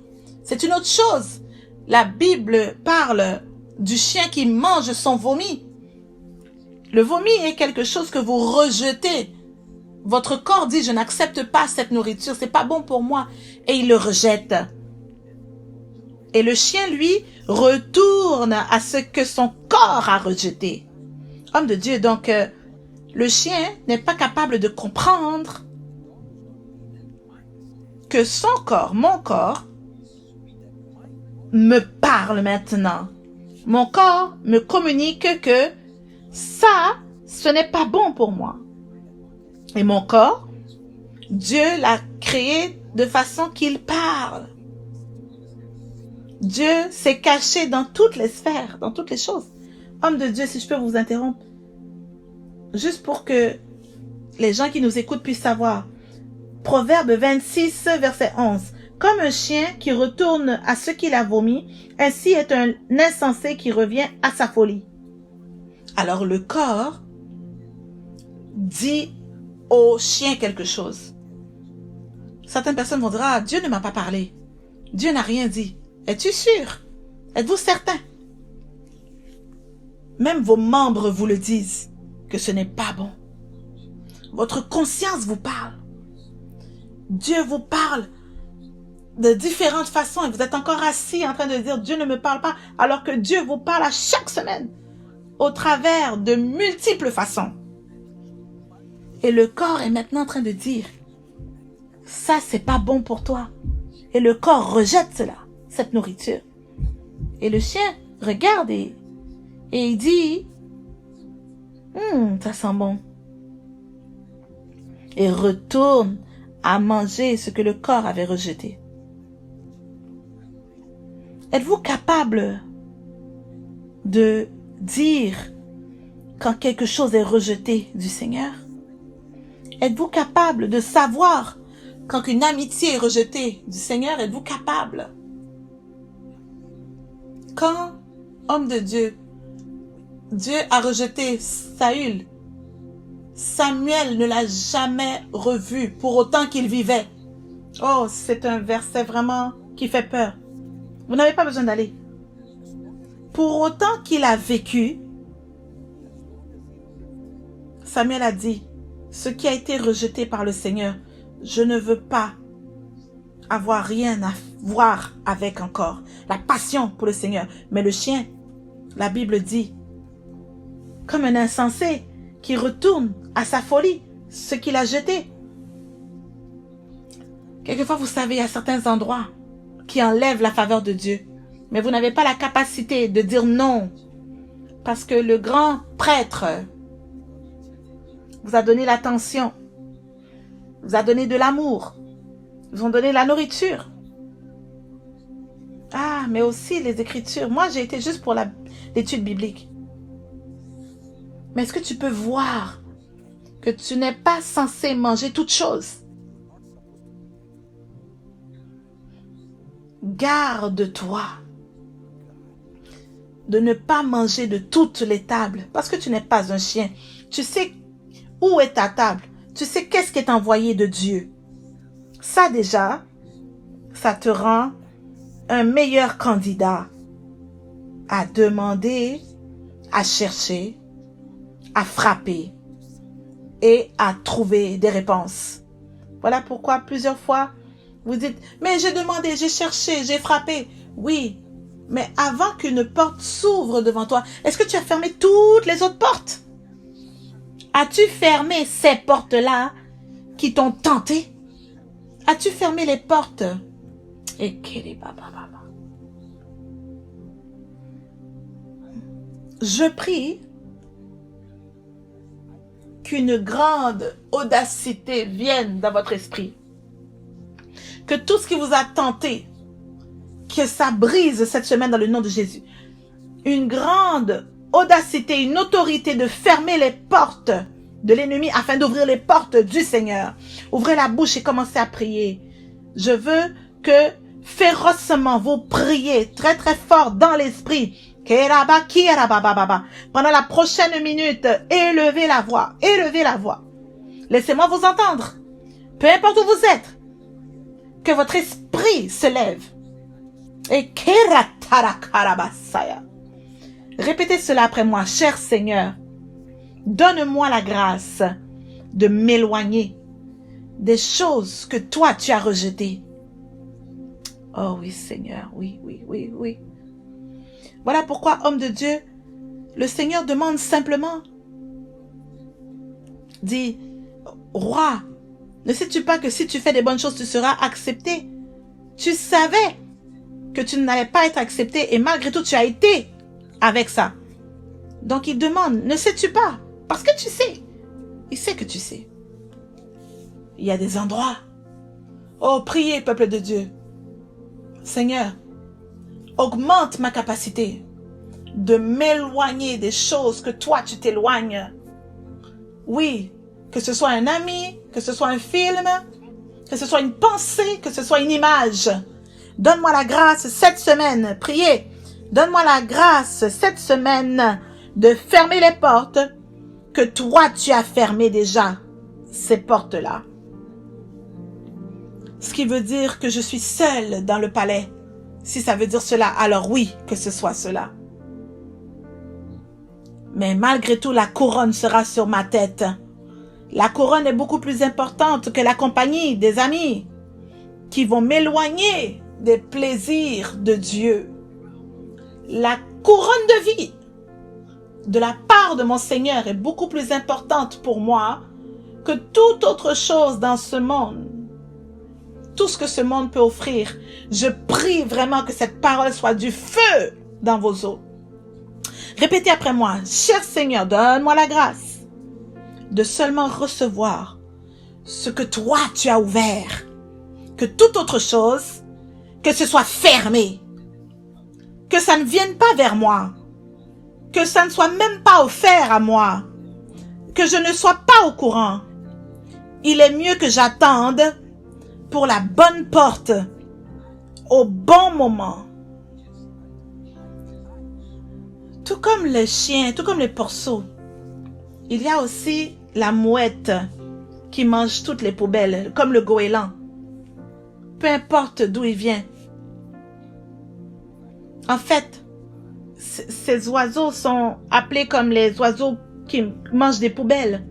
C'est une autre chose. La Bible parle du chien qui mange son vomi. Le vomi est quelque chose que vous rejetez. Votre corps dit, je n'accepte pas cette nourriture, c'est pas bon pour moi. Et il le rejette. Et le chien, lui, retourne à ce que son corps a rejeté. Homme de Dieu, donc, le chien n'est pas capable de comprendre que son corps, mon corps, me parle maintenant. Mon corps me communique que ça, ce n'est pas bon pour moi. Et mon corps, Dieu l'a créé de façon qu'il parle. Dieu s'est caché dans toutes les sphères, dans toutes les choses. Homme de Dieu, si je peux vous interrompre, juste pour que les gens qui nous écoutent puissent savoir. Proverbe 26, verset 11. Comme un chien qui retourne à ce qu'il a vomi, ainsi est un insensé qui revient à sa folie. Alors le corps dit au chien quelque chose. Certaines personnes vont dire, ah, Dieu ne m'a pas parlé. Dieu n'a rien dit. Es-tu sûr? Êtes-vous certain? Même vos membres vous le disent, que ce n'est pas bon. Votre conscience vous parle. Dieu vous parle de différentes façons et vous êtes encore assis en train de dire Dieu ne me parle pas, alors que Dieu vous parle à chaque semaine au travers de multiples façons. Et le corps est maintenant en train de dire ça c'est pas bon pour toi. Et le corps rejette cela, cette nourriture. Et le chien regarde et il dit ça sent bon. Et retourne à manger ce que le corps avait rejeté. Êtes-vous capable de dire quand quelque chose est rejeté du Seigneur? Êtes-vous capable de savoir Quand une amitié est rejetée du Seigneur, êtes-vous capable? Quand, homme de Dieu, Dieu a rejeté Saül, Samuel ne l'a jamais revu pour autant qu'il vivait. Oh, c'est un verset vraiment qui fait peur. Vous n'avez pas besoin d'aller. Pour autant qu'il a vécu, Samuel a dit, ce qui a été rejeté par le Seigneur, je ne veux pas avoir rien à voir avec encore. La passion pour le Seigneur. Mais le chien, la Bible dit, comme un insensé qui retourne à sa folie, ce qu'il a jeté. Quelquefois, vous savez, il y a certains endroits qui enlèvent la faveur de Dieu. Mais vous n'avez pas la capacité de dire non. Parce que le grand prêtre vous a donné l'attention, vous a donné de l'amour, vous ont donné la nourriture. Ah, mais aussi les Écritures. Moi, j'ai été juste pour l'étude biblique. Mais est-ce que tu peux voir que tu n'es pas censé manger toutes choses? Garde-toi de ne pas manger de toutes les tables parce que tu n'es pas un chien. Tu sais où est ta table. Tu sais qu'est-ce qui est envoyé de Dieu. Ça déjà, ça te rend un meilleur candidat à demander, à chercher, à frapper et à trouver des réponses. Voilà pourquoi plusieurs fois vous dites, mais j'ai demandé, j'ai cherché, j'ai frappé. Oui, mais avant qu'une porte s'ouvre devant toi, est-ce que tu as fermé toutes les autres portes? As-tu fermé ces portes-là qui t'ont tenté? As-tu fermé les portes? Et je prie qu'une grande audacité vienne dans votre esprit. Que tout ce qui vous a tenté, que ça brise cette semaine dans le nom de Jésus. Une grande audacité, une autorité de fermer les portes de l'ennemi afin d'ouvrir les portes du Seigneur. Ouvrez la bouche et commencez à prier. Je veux que férocement vous priez très très fort dans l'esprit. Pendant la prochaine minute, élevez la voix, élevez la voix. Laissez-moi vous entendre. Peu importe où vous êtes, que votre esprit se lève. Et répétez cela après moi. Cher Seigneur, donne-moi la grâce de m'éloigner des choses que toi tu as rejetées. Oh oui Seigneur, oui, oui, oui, oui. Voilà pourquoi, homme de Dieu, le Seigneur demande simplement, dit, roi, ne sais-tu pas que si tu fais des bonnes choses, tu seras accepté? Tu savais que tu n'allais pas être accepté et malgré tout, tu as été avec ça. Donc, il demande, ne sais-tu pas? Parce que tu sais. Il sait que tu sais. Il y a des endroits. Oh, priez, peuple de Dieu. Seigneur, augmente ma capacité de m'éloigner des choses que toi, tu t'éloignes. Oui, que ce soit un ami, que ce soit un film, que ce soit une pensée, que ce soit une image. Donne-moi la grâce cette semaine, priez. Donne-moi la grâce cette semaine de fermer les portes que toi tu as fermées déjà, ces portes-là. Ce qui veut dire que je suis seule dans le palais. Si ça veut dire cela, alors oui, que ce soit cela. Mais malgré tout, la couronne sera sur ma tête. La couronne est beaucoup plus importante que la compagnie des amis qui vont m'éloigner des plaisirs de Dieu. La couronne de vie de la part de mon Seigneur est beaucoup plus importante pour moi que toute autre chose dans ce monde. Tout ce que ce monde peut offrir. Je prie vraiment que cette parole soit du feu dans vos os. Répétez après moi. Cher Seigneur, donne-moi la grâce de seulement recevoir ce que toi tu as ouvert. Que toute autre chose, que ce soit fermé. Que ça ne vienne pas vers moi. Que ça ne soit même pas offert à moi. Que je ne sois pas au courant. Il est mieux que j'attende pour la bonne porte, au bon moment. Tout comme les chiens, tout comme les porceaux, il y a aussi la mouette qui mange toutes les poubelles, comme le goéland. Peu importe d'où il vient. En fait, ces oiseaux sont appelés comme les oiseaux qui mangent des poubelles.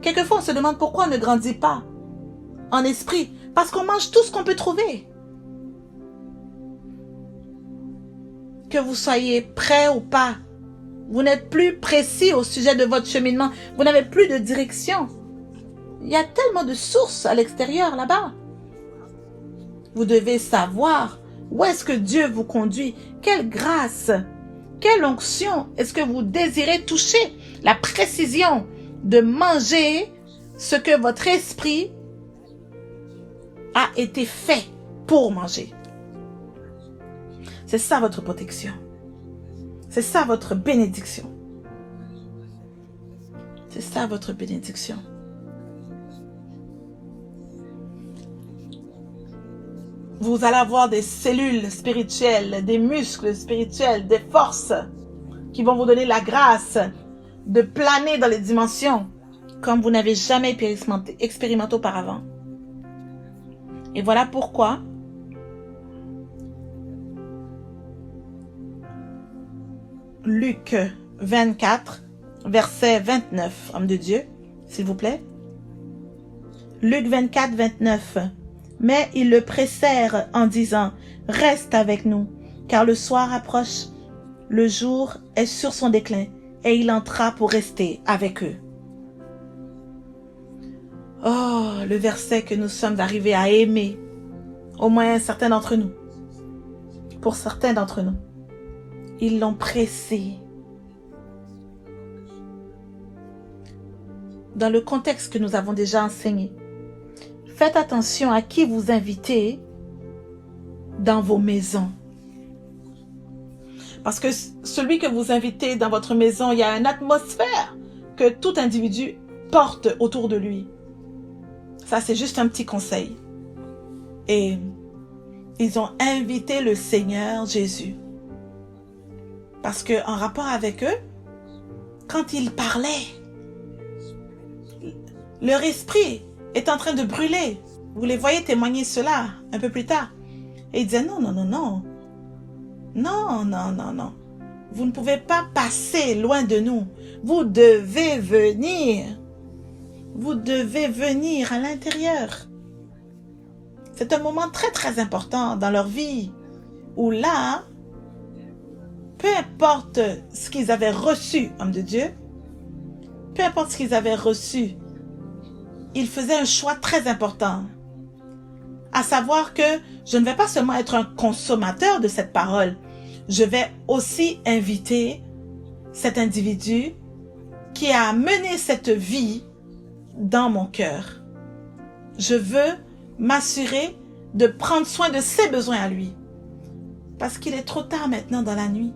Quelquefois, on se demande pourquoi on ne grandit pas en esprit. Parce qu'on mange tout ce qu'on peut trouver. Que vous soyez prêt ou pas, vous n'êtes plus précis au sujet de votre cheminement. Vous n'avez plus de direction. Il y a tellement de sources à l'extérieur là-bas. Vous devez savoir où est-ce que Dieu vous conduit. Quelle grâce, quelle onction est-ce que vous désirez toucher? La précision de manger ce que votre esprit a été fait pour manger. C'est ça votre protection. C'est ça votre bénédiction. C'est ça votre bénédiction. Vous allez avoir des cellules spirituelles, des muscles spirituels, des forces qui vont vous donner la grâce de planer dans les dimensions comme vous n'avez jamais expérimenté auparavant. Et voilà pourquoi Luc 24, verset 29, homme de Dieu, s'il vous plaît. Luc 24, 29. Mais ils le pressèrent en disant, « Reste avec nous, car le soir approche, le jour est sur son déclin. » Et il entra pour rester avec eux. Oh, le verset que nous sommes arrivés à aimer, au moins certains d'entre nous. Pour certains d'entre nous, ils l'ont pressé. Dans le contexte que nous avons déjà enseigné, faites attention à qui vous invitez dans vos maisons. Parce que celui que vous invitez dans votre maison, il y a une atmosphère que tout individu porte autour de lui. Ça, c'est juste un petit conseil. Et ils ont invité le Seigneur Jésus. Parce que en rapport avec eux, quand ils parlaient, leur esprit est en train de brûler. Vous les voyez témoigner cela un peu plus tard. Et ils disaient non, non, non, non. Non, non, non, non. Vous ne pouvez pas passer loin de nous. Vous devez venir. Vous devez venir à l'intérieur. C'est un moment très, très important dans leur vie où là, peu importe ce qu'ils avaient reçu, homme de Dieu, peu importe ce qu'ils avaient reçu, ils faisaient un choix très important. À savoir que je ne vais pas seulement être un consommateur de cette parole, je vais aussi inviter cet individu qui a mené cette vie dans mon cœur. Je veux m'assurer de prendre soin de ses besoins à lui. Parce qu'il est trop tard maintenant dans la nuit.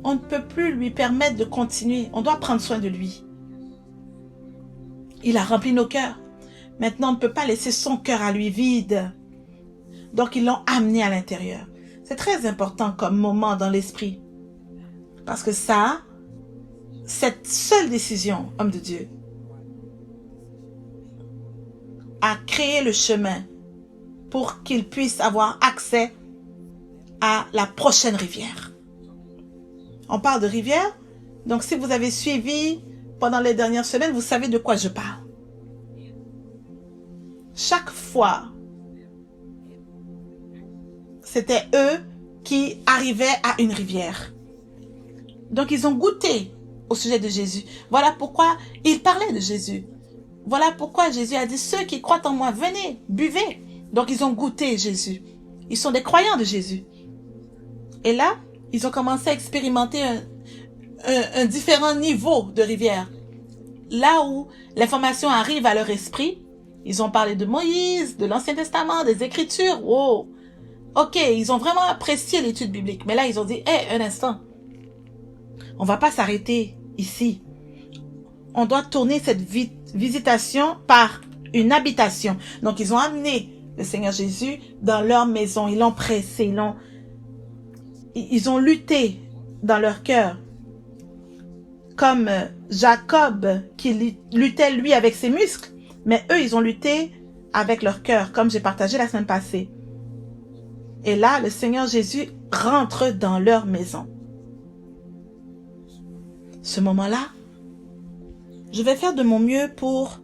On ne peut plus lui permettre de continuer. On doit prendre soin de lui. Il a rempli nos cœurs. Maintenant, on ne peut pas laisser son cœur à lui vide. Donc, ils l'ont amené à l'intérieur. C'est très important comme moment dans l'esprit. Parce que ça, cette seule décision, homme de Dieu, a créé le chemin pour qu'il puisse avoir accès à la prochaine rivière. On parle de rivière, donc si vous avez suivi pendant les dernières semaines, vous savez de quoi je parle. Chaque fois, c'était eux qui arrivaient à une rivière. Donc ils ont goûté au sujet de Jésus. Voilà pourquoi ils parlaient de Jésus. Voilà pourquoi Jésus a dit, ceux qui croient en moi, venez, buvez. Donc ils ont goûté Jésus. Ils sont des croyants de Jésus. Et là, ils ont commencé à expérimenter un différent niveau de rivière. Là où l'information arrive à leur esprit, ils ont parlé de Moïse, de l'Ancien Testament, des Écritures. Wow. Ok, ils ont vraiment apprécié l'étude biblique. Mais là, ils ont dit, hey, un instant. On va pas s'arrêter ici. On doit tourner cette visitation par une habitation. Donc, ils ont amené le Seigneur Jésus dans leur maison. Ils l'ont pressé, ils ont lutté dans leur cœur. Comme Jacob qui luttait lui avec ses muscles, mais eux ils ont lutté avec leur cœur, comme j'ai partagé la semaine passée. Et là, le Seigneur Jésus rentre dans leur maison. Ce moment-là, je vais faire de mon mieux pour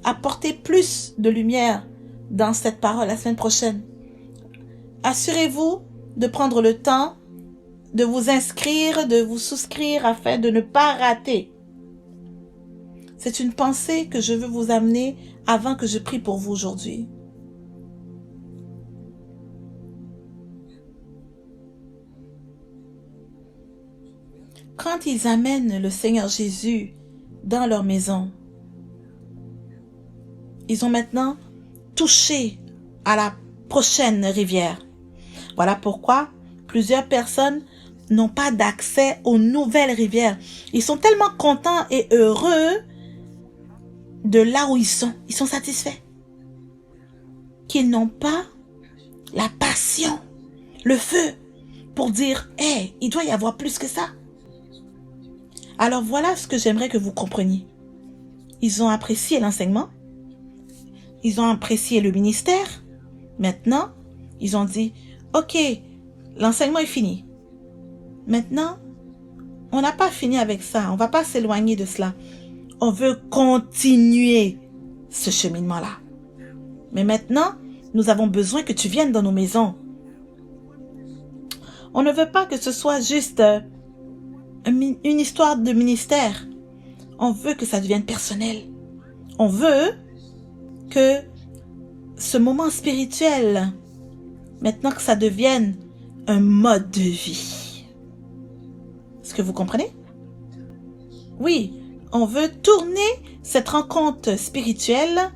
apporter plus de lumière dans cette parole la semaine prochaine. Assurez-vous de prendre le temps de vous inscrire, de vous souscrire afin de ne pas rater. C'est une pensée que je veux vous amener avant que je prie pour vous aujourd'hui. Quand ils amènent le Seigneur Jésus dans leur maison, ils ont maintenant touché à la prochaine rivière. Voilà pourquoi plusieurs personnes n'ont pas d'accès aux nouvelles rivières. Ils sont tellement contents et heureux de là où ils sont satisfaits, qu'ils n'ont pas la passion, le feu, pour dire, hey, il doit y avoir plus que ça. Alors voilà ce que j'aimerais que vous compreniez. Ils ont apprécié l'enseignement, ils ont apprécié le ministère. Maintenant, ils ont dit, ok, l'enseignement est fini. Maintenant, on n'a pas fini avec ça, on va pas s'éloigner de cela. On veut continuer ce cheminement-là. Mais maintenant, nous avons besoin que tu viennes dans nos maisons. On ne veut pas que ce soit juste une histoire de ministère. On veut que ça devienne personnel. On veut que ce moment spirituel, maintenant que ça devienne un mode de vie. Est-ce que vous comprenez? Oui, on veut tourner cette rencontre spirituelle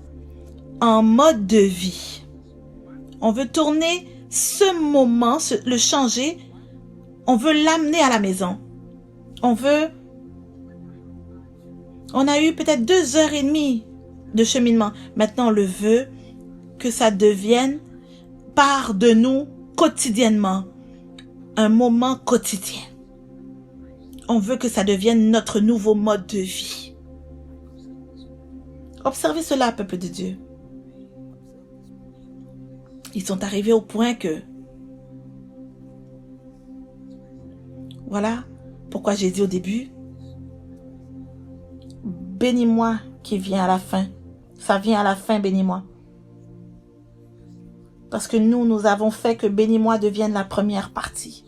en mode de vie. On veut tourner ce moment, le changer. On veut l'amener à la maison. On a eu peut-être 2h30 de cheminement. Maintenant, on le veut que ça devienne part de nous quotidiennement. Un moment quotidien. On veut que ça devienne notre nouveau mode de vie. Observez cela, peuple de Dieu. Ils sont arrivés au point que, voilà pourquoi j'ai dit au début, bénis-moi qui vient à la fin. Ça vient à la fin, bénis-moi. Parce que nous avons fait que bénis-moi devienne la première partie.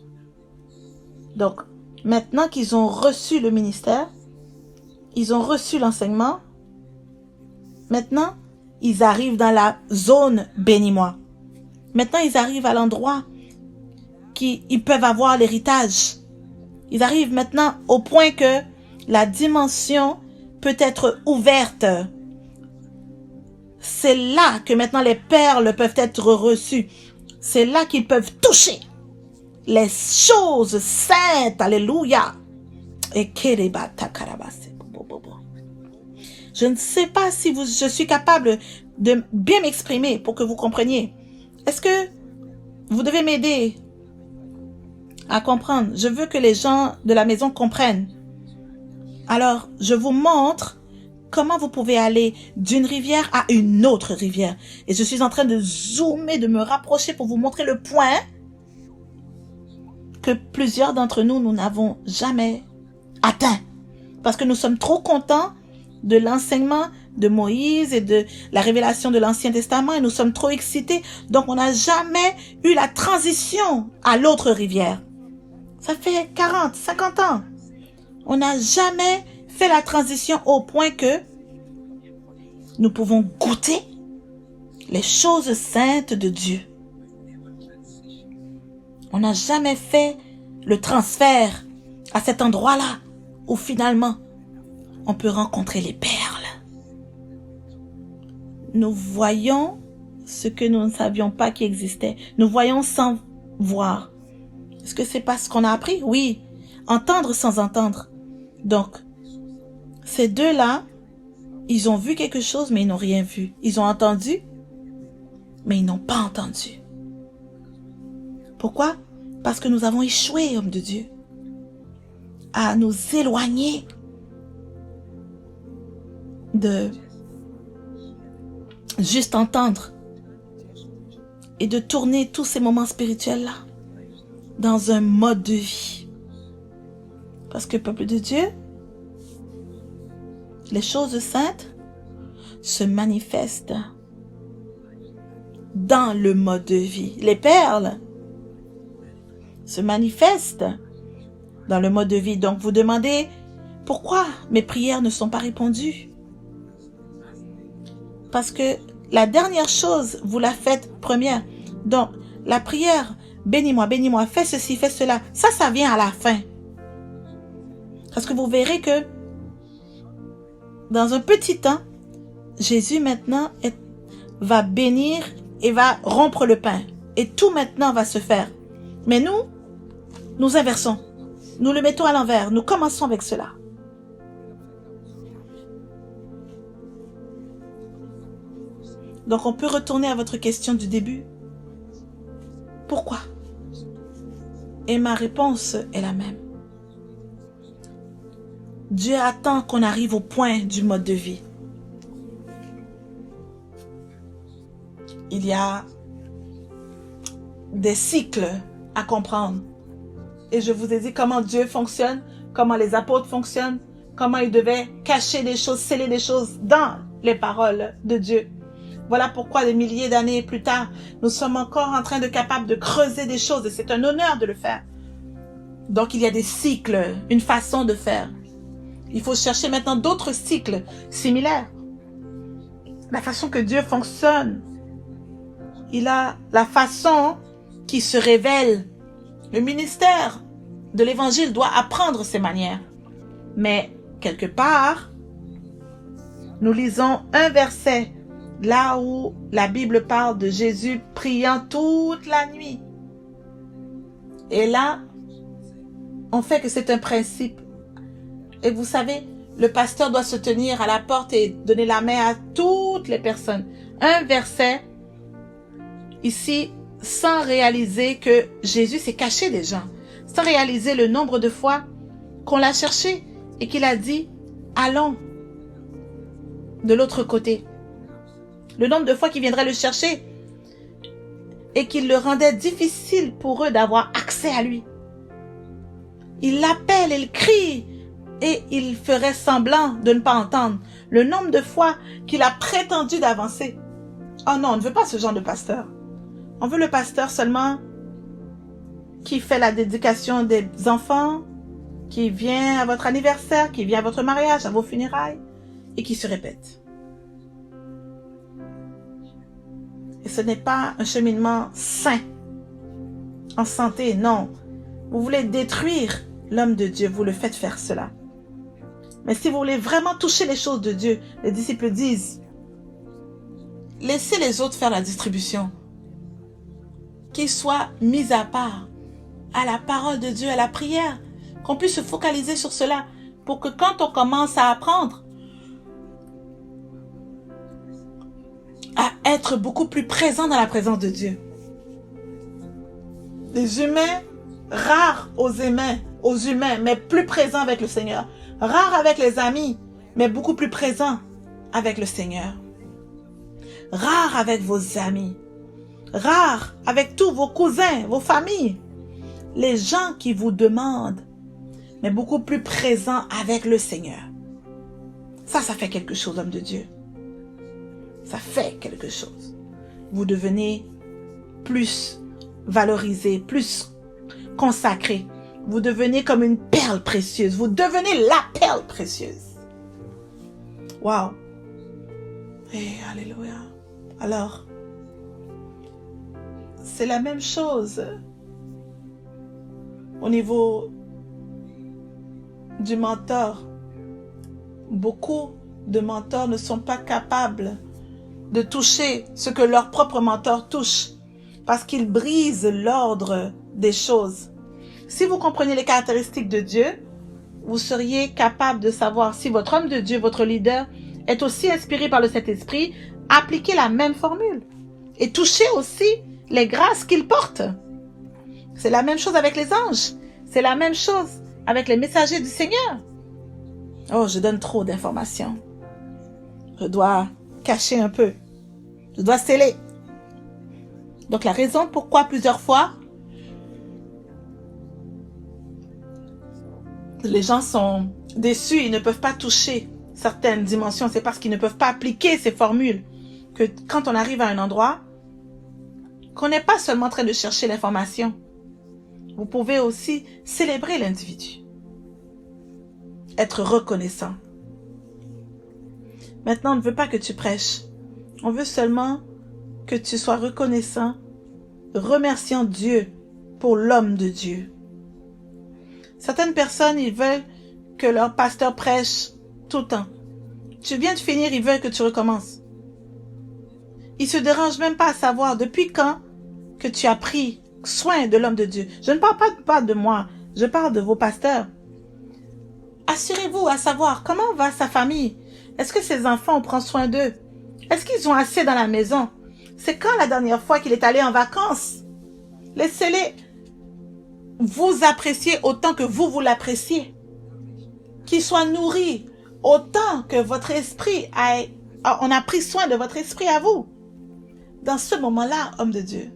Donc, maintenant qu'ils ont reçu le ministère, ils ont reçu l'enseignement, maintenant, ils arrivent dans la zone bénis-moi. Maintenant, ils arrivent à l'endroit qu'ils peuvent avoir l'héritage. Ils arrivent maintenant au point que la dimension peut être ouverte. C'est là que maintenant les perles peuvent être reçues. C'est là qu'ils peuvent toucher les choses saintes. Alléluia. Et je ne sais pas si je suis capable de bien m'exprimer pour que vous compreniez. Est-ce que vous devez m'aider à comprendre? Je veux que les gens de la maison comprennent. Alors, je vous montre comment vous pouvez aller d'une rivière à une autre rivière. Et je suis en train de zoomer, de me rapprocher pour vous montrer le point que plusieurs d'entre nous, nous n'avons jamais atteint. Parce que nous sommes trop contents de l'enseignement de Moïse et de la révélation de l'Ancien Testament et nous sommes trop excités. Donc, on n'a jamais eu la transition à l'autre rivière. Ça fait 40, 50 ans. On n'a jamais fait la transition au point que nous pouvons goûter les choses saintes de Dieu. On n'a jamais fait le transfert à cet endroit-là où finalement on peut rencontrer les perles. Nous voyons ce que nous ne savions pas qui existait. Nous voyons sans voir. Est-ce que c'est parce qu'on a appris? Oui. Entendre sans entendre. Donc, ces deux-là, ils ont vu quelque chose, mais ils n'ont rien vu. Ils ont entendu, mais ils n'ont pas entendu. Pourquoi? Parce que nous avons échoué, homme de Dieu, à nous éloigner de juste entendre et de tourner tous ces moments spirituels-là dans un mode de vie. Parce que, peuple de Dieu, les choses saintes se manifestent dans le mode de vie. Les perles se manifestent dans le mode de vie. Donc, vous demandez pourquoi mes prières ne sont pas répondues. Parce que la dernière chose, vous la faites première. Donc, la prière, bénis-moi, fais ceci, fais cela. Ça vient à la fin. Parce que vous verrez que dans un petit temps, Jésus maintenant va bénir et va rompre le pain. Et tout maintenant va se faire. Mais nous inversons. Nous le mettons à l'envers. Nous commençons avec cela. Donc on peut retourner à votre question du début. Pourquoi? Et ma réponse est la même. Dieu attend qu'on arrive au point du mode de vie. Il y a des cycles à comprendre. Et je vous ai dit comment Dieu fonctionne, comment les apôtres fonctionnent, comment ils devaient cacher des choses, sceller des choses dans les paroles de Dieu. Voilà pourquoi des milliers d'années plus tard, nous sommes encore en train de capables de creuser des choses et c'est un honneur de le faire. Donc il y a des cycles, une façon de faire. Il faut chercher maintenant d'autres cycles similaires. La façon que Dieu fonctionne, il a la façon qui se révèle. Le ministère de l'Évangile doit apprendre ces manières. Mais quelque part, nous lisons un verset là où la Bible parle de Jésus priant toute la nuit. Et là, on fait que c'est un principe. Et vous savez, le pasteur doit se tenir à la porte et donner la main à toutes les personnes. Un verset, ici, sans réaliser que Jésus s'est caché des gens. Sans réaliser le nombre de fois qu'on l'a cherché et qu'il a dit, allons de l'autre côté. Le nombre de fois qu'il viendrait le chercher et qu'il le rendait difficile pour eux d'avoir accès à lui. Il l'appelle, il crie et il ferait semblant de ne pas entendre. Le nombre de fois qu'il a prétendu d'avancer. Oh non, on ne veut pas ce genre de pasteur. On veut le pasteur seulement qui fait la dédication des enfants, qui vient à votre anniversaire, qui vient à votre mariage, à vos funérailles et qui se répète. Et ce n'est pas un cheminement sain, en santé, non. Vous voulez détruire l'homme de Dieu, vous le faites faire cela. Mais si vous voulez vraiment toucher les choses de Dieu, les disciples disent, laissez les autres faire la distribution. Qu'ils soient mis à part à la parole de Dieu, à la prière, qu'on puisse se focaliser sur cela, pour que quand on commence à apprendre, à être beaucoup plus présent dans la présence de Dieu. Les humains, rares aux humains, mais plus présents avec le Seigneur. Rares avec les amis, mais beaucoup plus présents avec le Seigneur. Rares avec vos amis. Rares avec tous vos cousins, vos familles. Les gens qui vous demandent, mais beaucoup plus présents avec le Seigneur. Ça fait quelque chose, homme de Dieu. Ça fait quelque chose. Vous devenez plus valorisé, plus consacré. Vous devenez comme une perle précieuse. Vous devenez la perle précieuse. Wow. Et alléluia. Alors, c'est la même chose au niveau du mentor. Beaucoup de mentors ne sont pas capables de toucher ce que leur propre mentor touche parce qu'ils brisent l'ordre des choses. Si vous comprenez les caractéristiques de Dieu, vous seriez capable de savoir si votre homme de Dieu, votre leader, est aussi inspiré par le Saint-Esprit, appliquez la même formule. et toucher aussi les grâces qu'ils portent. C'est la même chose avec les anges. C'est la même chose avec les messagers du Seigneur. Oh, je donne trop d'informations. Je dois cacher un peu. Je dois sceller. Donc la raison pourquoi plusieurs fois les gens sont déçus, ils ne peuvent pas toucher certaines dimensions, c'est parce qu'ils ne peuvent pas appliquer ces formules. Que quand on arrive à un endroit, qu'on n'est pas seulement en train de chercher l'information. Vous pouvez aussi célébrer l'individu. Être reconnaissant. Maintenant, on ne veut pas que tu prêches. On veut seulement que tu sois reconnaissant, remerciant Dieu pour l'homme de Dieu. Certaines personnes, ils veulent que leur pasteur prêche tout le temps. Tu viens de finir, ils veulent que tu recommences. Ils se dérangent même pas à savoir depuis quand que tu as pris soin de l'homme de Dieu. Je ne parle pas de moi, je parle de vos pasteurs. Assurez-vous à savoir comment va sa famille. Est-ce que ses enfants, on prend soin d'eux? Est-ce qu'ils ont assez dans la maison? C'est quand la dernière fois qu'il est allé en vacances? Laissez-les vous apprécier autant que vous l'appréciez. Qu'il soit nourri autant que votre esprit on a pris soin de votre esprit à vous. Dans ce moment-là, homme de Dieu,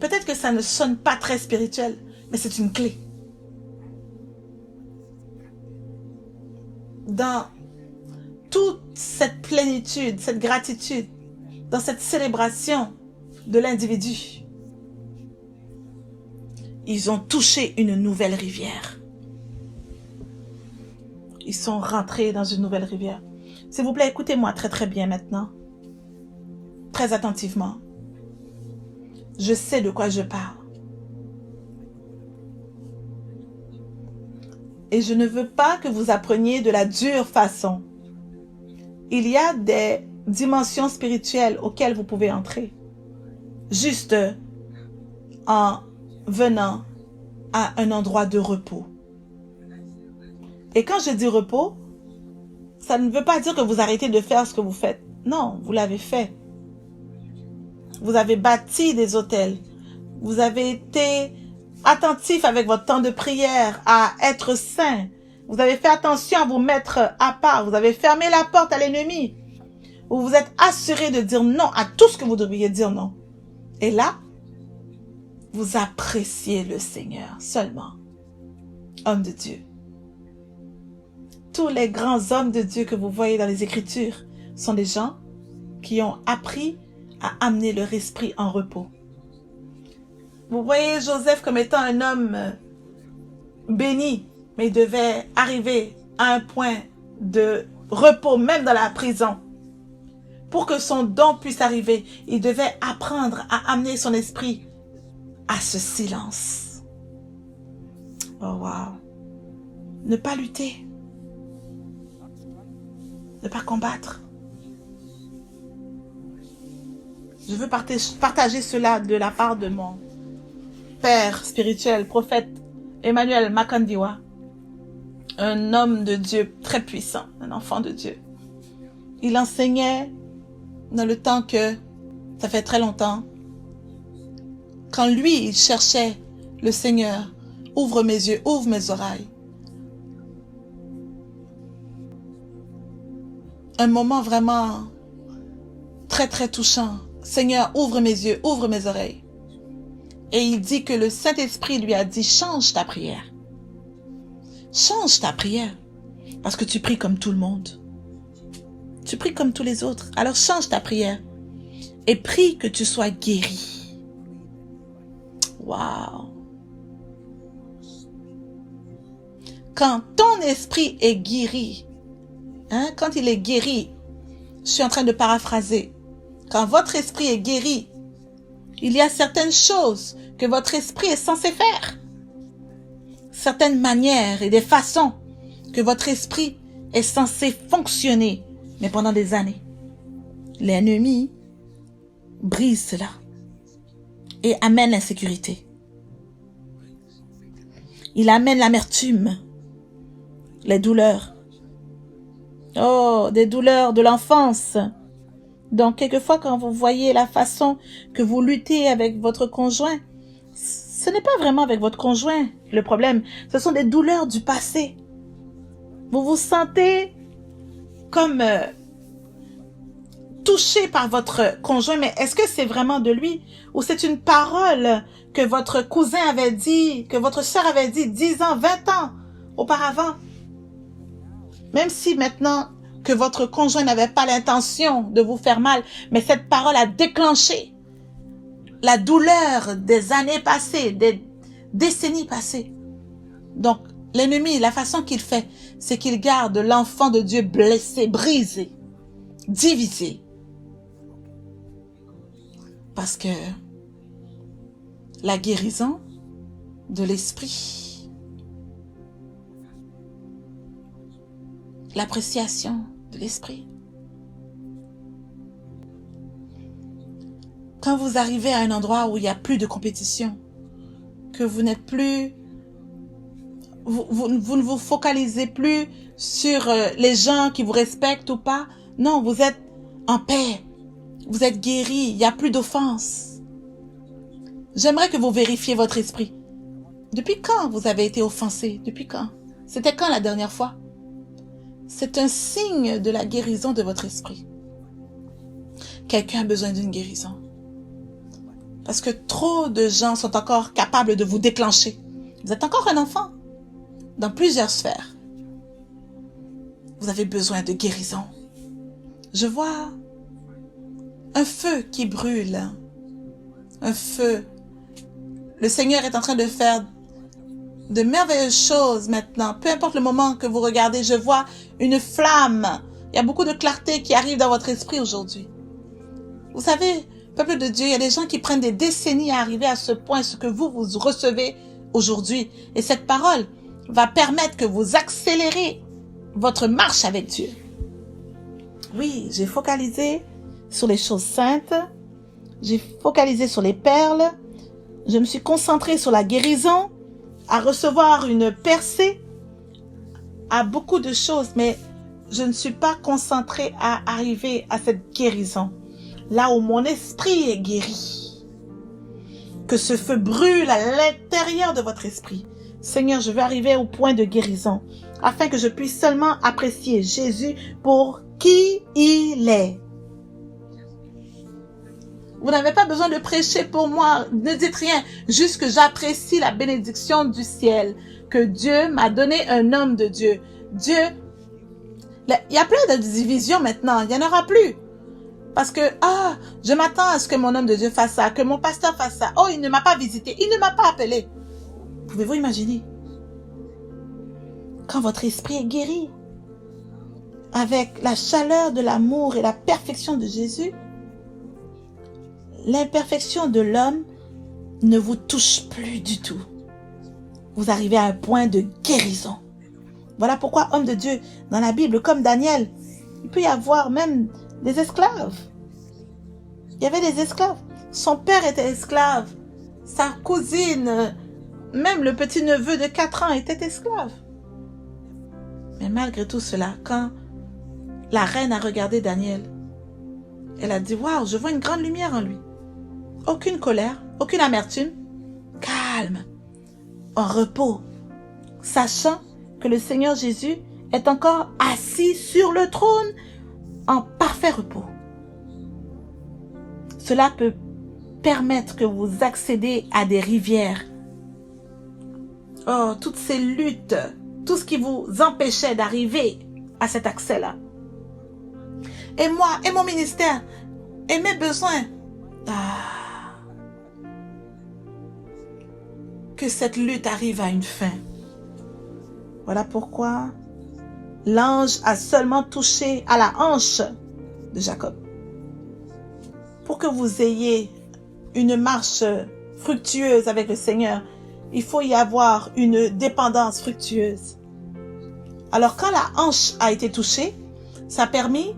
peut-être que ça ne sonne pas très spirituel, mais c'est une clé. Dans toute cette plénitude, cette gratitude, dans cette célébration de l'individu, ils ont touché une nouvelle rivière. Ils sont rentrés dans une nouvelle rivière. S'il vous plaît, écoutez-moi très très bien maintenant. Très attentivement. Je sais de quoi je parle. Et je ne veux pas que vous appreniez de la dure façon. Il y a des dimensions spirituelles auxquelles vous pouvez entrer. Juste en venant à un endroit de repos. Et quand je dis repos, ça ne veut pas dire que vous arrêtez de faire ce que vous faites. Non, vous l'avez fait. Vous avez bâti des hôtels. Vous avez été attentif avec votre temps de prière à être saint. Vous avez fait attention à vous mettre à part. Vous avez fermé la porte à l'ennemi. Vous vous êtes assuré de dire non à tout ce que vous devriez dire non. Et là, vous appréciez le Seigneur seulement. Homme de Dieu. Tous les grands hommes de Dieu que vous voyez dans les Écritures sont des gens qui ont appris à amener leur esprit en repos. Vous voyez Joseph comme étant un homme béni, mais il devait arriver à un point de repos, même dans la prison. Pour que son don puisse arriver, il devait apprendre à amener son esprit à ce silence. Oh wow! Ne pas lutter. Ne pas combattre. Je veux partager cela de la part de mon père spirituel, prophète Emmanuel Makandiwa, un homme de Dieu très puissant, un enfant de Dieu. Il enseignait dans le temps que, ça fait très longtemps, quand lui, il cherchait le Seigneur, ouvre mes yeux, ouvre mes oreilles. Un moment vraiment très très touchant. Seigneur, ouvre mes yeux, ouvre mes oreilles. Et il dit que le Saint-Esprit lui a dit, change ta prière. Change ta prière. Parce que tu pries comme tout le monde. Tu pries comme tous les autres. Alors change ta prière. Et prie que tu sois guéri. Waouh. Quand ton esprit est guéri, quand il est guéri, je suis en train de paraphraser. Quand votre esprit est guéri, il y a certaines choses que votre esprit est censé faire. Certaines manières et des façons que votre esprit est censé fonctionner, mais pendant des années. L'ennemi brise cela et amène l'insécurité. Il amène l'amertume, les douleurs. Oh, des douleurs de l'enfance Donc, quelquefois, quand vous voyez la façon que vous luttez avec votre conjoint, ce n'est pas vraiment avec votre conjoint le problème. Ce sont des douleurs du passé. Vous vous sentez comme touché par votre conjoint, mais est-ce que c'est vraiment de lui? Ou c'est une parole que votre cousin avait dit, que votre sœur avait dit 10 ans, 20 ans auparavant? Même si maintenant que votre conjoint n'avait pas l'intention de vous faire mal, mais cette parole a déclenché la douleur des années passées, des décennies passées. Donc, l'ennemi, la façon qu'il fait, c'est qu'il garde l'enfant de Dieu blessé, brisé, divisé. Parce que la guérison de l'esprit, l'appréciation de l'esprit. Quand vous arrivez à un endroit où il n'y a plus de compétition, que vous n'êtes plus, vous ne vous focalisez plus sur les gens qui vous respectent ou pas. Non, vous êtes en paix. Vous êtes guéri. Il n'y a plus d'offense. J'aimerais que vous vérifiez votre esprit. Depuis quand vous avez été offensé? Depuis quand? C'était quand la dernière fois? C'est un signe de la guérison de votre esprit. Quelqu'un a besoin d'une guérison. Parce que trop de gens sont encore capables de vous déclencher. Vous êtes encore un enfant dans plusieurs sphères. Vous avez besoin de guérison. Je vois un feu qui brûle. Un feu. Le Seigneur est en train de faire de merveilleuses choses maintenant. Peu importe le moment que vous regardez, je vois une flamme. Il y a beaucoup de clarté qui arrive dans votre esprit aujourd'hui. Vous savez, peuple de Dieu, il y a des gens qui prennent des décennies à arriver à ce point, ce que vous recevez aujourd'hui. Et cette parole va permettre que vous accélérez votre marche avec Dieu. Oui, j'ai focalisé sur les choses saintes. J'ai focalisé sur les perles. Je me suis concentrée sur la guérison, à recevoir une percée, à beaucoup de choses, mais je ne suis pas concentrée à arriver à cette guérison. Là où mon esprit est guéri. Que ce feu brûle à l'intérieur de votre esprit. Seigneur, je veux arriver au point de guérison, afin que je puisse seulement apprécier Jésus pour qui il est. Vous n'avez pas besoin de prêcher pour moi. Ne dites rien. Juste que j'apprécie la bénédiction du ciel. Que Dieu m'a donné un homme de Dieu. Dieu, il y a plein de divisions maintenant. Il n'y en aura plus. Parce que, je m'attends à ce que mon homme de Dieu fasse ça, que mon pasteur fasse ça. Oh, il ne m'a pas visité. Il ne m'a pas appelé. Pouvez-vous imaginer? Quand votre esprit est guéri, avec la chaleur de l'amour et la perfection de Jésus, l'imperfection de l'homme ne vous touche plus du tout. Vous arrivez à un point de guérison. Voilà pourquoi, homme de Dieu, dans la Bible, comme Daniel, il peut y avoir même des esclaves. Il y avait des esclaves. Son père était esclave. Sa cousine, même le petit-neveu de 4 ans était esclave. Mais malgré tout cela, quand la reine a regardé Daniel, elle a dit, waouh, je vois une grande lumière en lui. Aucune colère, aucune amertume, calme, en repos, sachant que le Seigneur Jésus est encore assis sur le trône en parfait repos. Cela peut permettre que vous accédez à des rivières. Oh, toutes ces luttes, tout ce qui vous empêchait d'arriver à cet accès-là. Et moi, et mon ministère, et mes besoins. Que cette lutte arrive à une fin. Voilà pourquoi l'ange a seulement touché à la hanche de Jacob. Pour que vous ayez une marche fructueuse avec le Seigneur, il faut y avoir une dépendance fructueuse. Alors quand la hanche a été touchée, ça a permis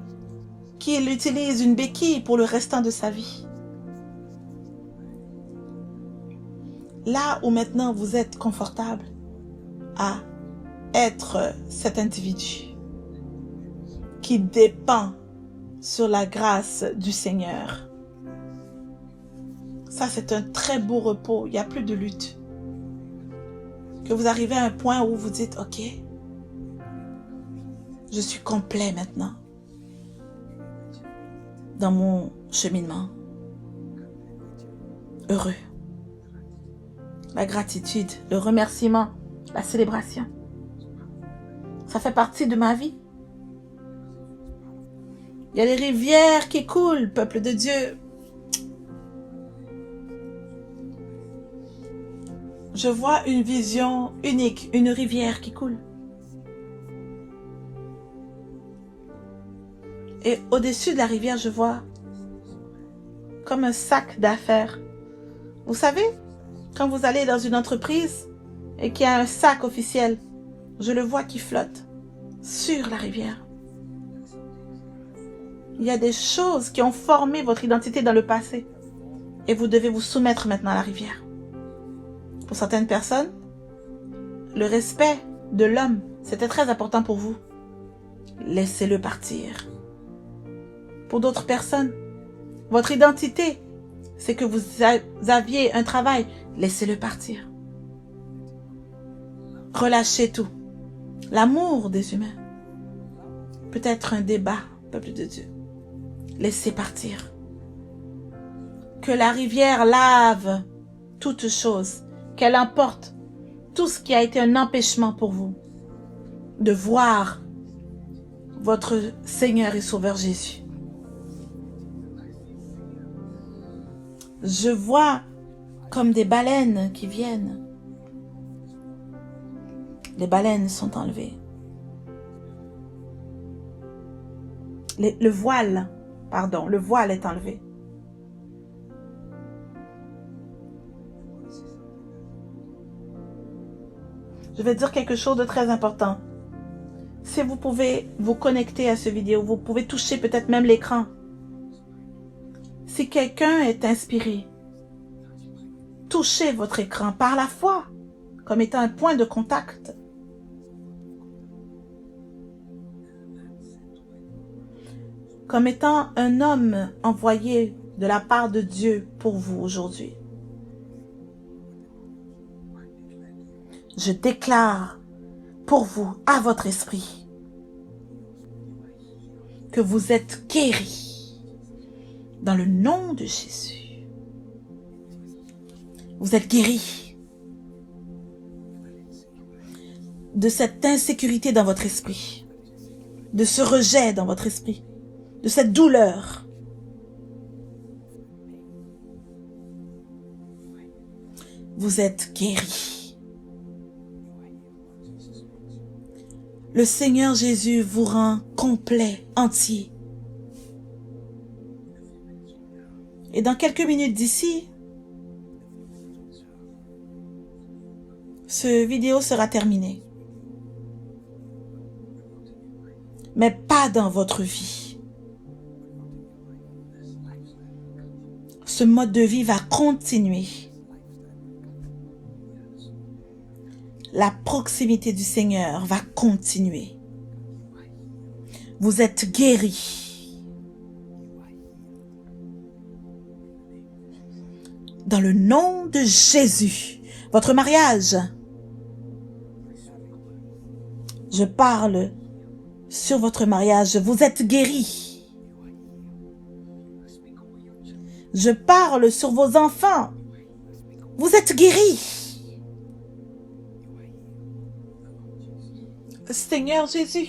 qu'il utilise une béquille pour le restant de sa vie. Là où maintenant vous êtes confortable à être cet individu qui dépend sur la grâce du Seigneur. Ça, c'est un très beau repos. Il n'y a plus de lutte. Que vous arrivez à un point où vous dites, OK, je suis complet maintenant dans mon cheminement. Heureux. La gratitude, le remerciement, la célébration. Ça fait partie de ma vie. Il y a des rivières qui coulent, peuple de Dieu. Je vois une vision unique, une rivière qui coule. Et au-dessus de la rivière, je vois comme un sac d'affaires. Vous savez, quand vous allez dans une entreprise et qu'il y a un sac officiel, je le vois qui flotte sur la rivière. Il y a des choses qui ont formé votre identité dans le passé et vous devez vous soumettre maintenant à la rivière. Pour certaines personnes, le respect de l'homme, c'était très important pour vous. Laissez-le partir. Pour d'autres personnes, votre identité, c'est que vous aviez un travail. Laissez-le partir. Relâchez tout. L'amour des humains peut être un débat, peuple de Dieu. Laissez partir. Que la rivière lave toutes choses, qu'elle emporte tout ce qui a été un empêchement pour vous de voir votre Seigneur et Sauveur Jésus. Je vois comme des baleines qui viennent. Les baleines sont enlevées. Le voile est enlevé. Je vais dire quelque chose de très important. Si vous pouvez vous connecter à cette vidéo, vous pouvez toucher peut-être même l'écran. Si quelqu'un est inspiré, touchez votre écran par la foi, comme étant un point de contact. Comme étant un homme envoyé de la part de Dieu pour vous aujourd'hui. Je déclare pour vous, à votre esprit, que vous êtes guéris dans le nom de Jésus. Vous êtes guéris de cette insécurité dans votre esprit, de ce rejet dans votre esprit, de cette douleur. Vous êtes guéris. Le Seigneur Jésus vous rend complet, entier. Et dans quelques minutes d'ici, ce vidéo sera terminé. Mais pas dans votre vie. Ce mode de vie va continuer. La proximité du Seigneur va continuer. Vous êtes guéris. Dans le nom de Jésus, votre mariage, je parle sur votre mariage, vous êtes guéris. Je parle sur vos enfants, vous êtes guéris. Seigneur Jésus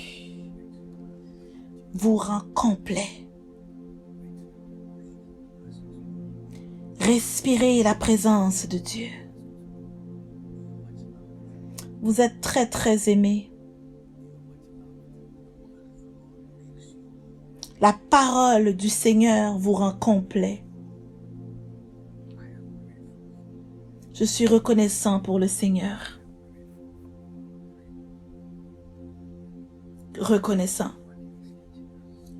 vous rend complet. Respirez la présence de Dieu. Vous êtes très très aimé. La parole du Seigneur vous rend complet. Je suis reconnaissant pour le Seigneur. Reconnaissant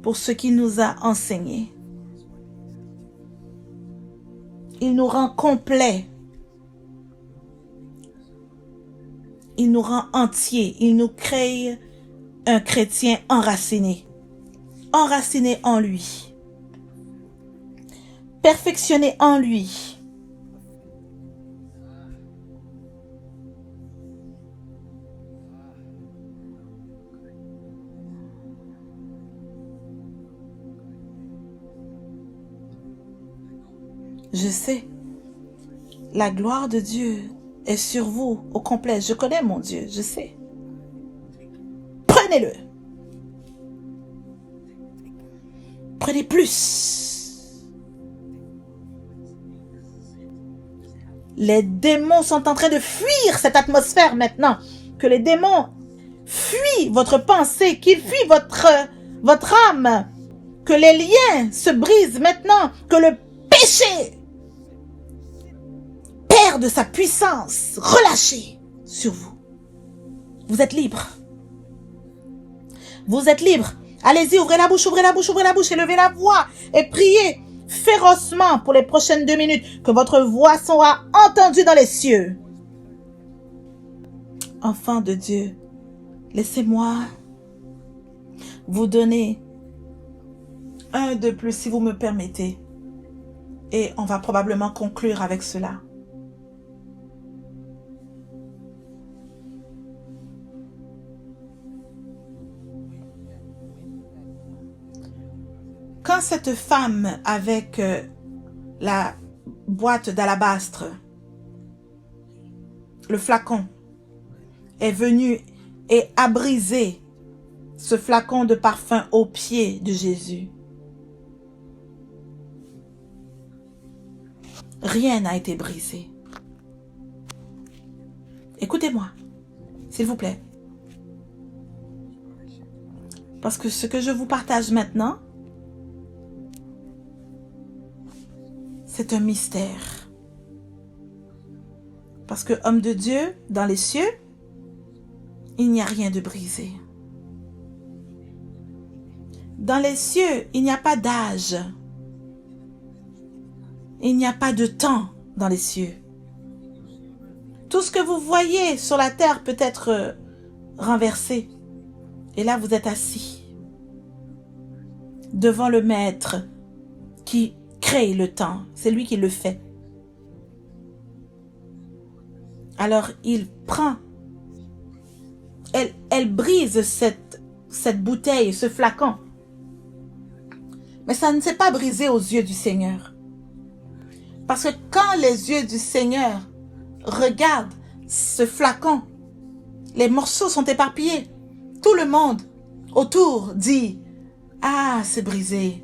pour ce qu'il nous a enseigné. Il nous rend complet. Il nous rend entier. Il nous crée un chrétien enraciné. enraciné en lui, perfectionné en lui. Je sais, la gloire de Dieu est sur vous au complet. Je connais mon Dieu, je sais. Prenez-le. Prenez plus. Les démons sont en train de fuir cette atmosphère maintenant. Que les démons fuient votre pensée, qu'ils fuient votre âme. Que les liens se brisent maintenant. Que le péché perde sa puissance. Relâchez sur vous. Vous êtes libre. Vous êtes libre. Allez-y, ouvrez la bouche, ouvrez la bouche, ouvrez la bouche et levez la voix et priez férocement pour les prochaines 2 minutes que votre voix sera entendue dans les cieux. Enfants de Dieu, laissez-moi vous donner un de plus si vous me permettez. Et on va probablement conclure avec cela. Quand cette femme avec la boîte d'alabastre, le flacon, est venue et a brisé ce flacon de parfum aux pieds de Jésus, rien n'a été brisé. Écoutez-moi, s'il vous plaît. Parce que ce que je vous partage maintenant, c'est un mystère. Parce que, homme de Dieu, dans les cieux, il n'y a rien de brisé. Dans les cieux, il n'y a pas d'âge. Il n'y a pas de temps dans les cieux. Tout ce que vous voyez sur la terre peut être renversé. Et là, vous êtes assis devant le Maître qui crée le temps. C'est lui qui le fait. Alors, il prend, elle brise cette bouteille, ce flacon. Mais ça ne s'est pas brisé aux yeux du Seigneur. Parce que quand les yeux du Seigneur regardent ce flacon, les morceaux sont éparpillés. Tout le monde autour dit « Ah, c'est brisé.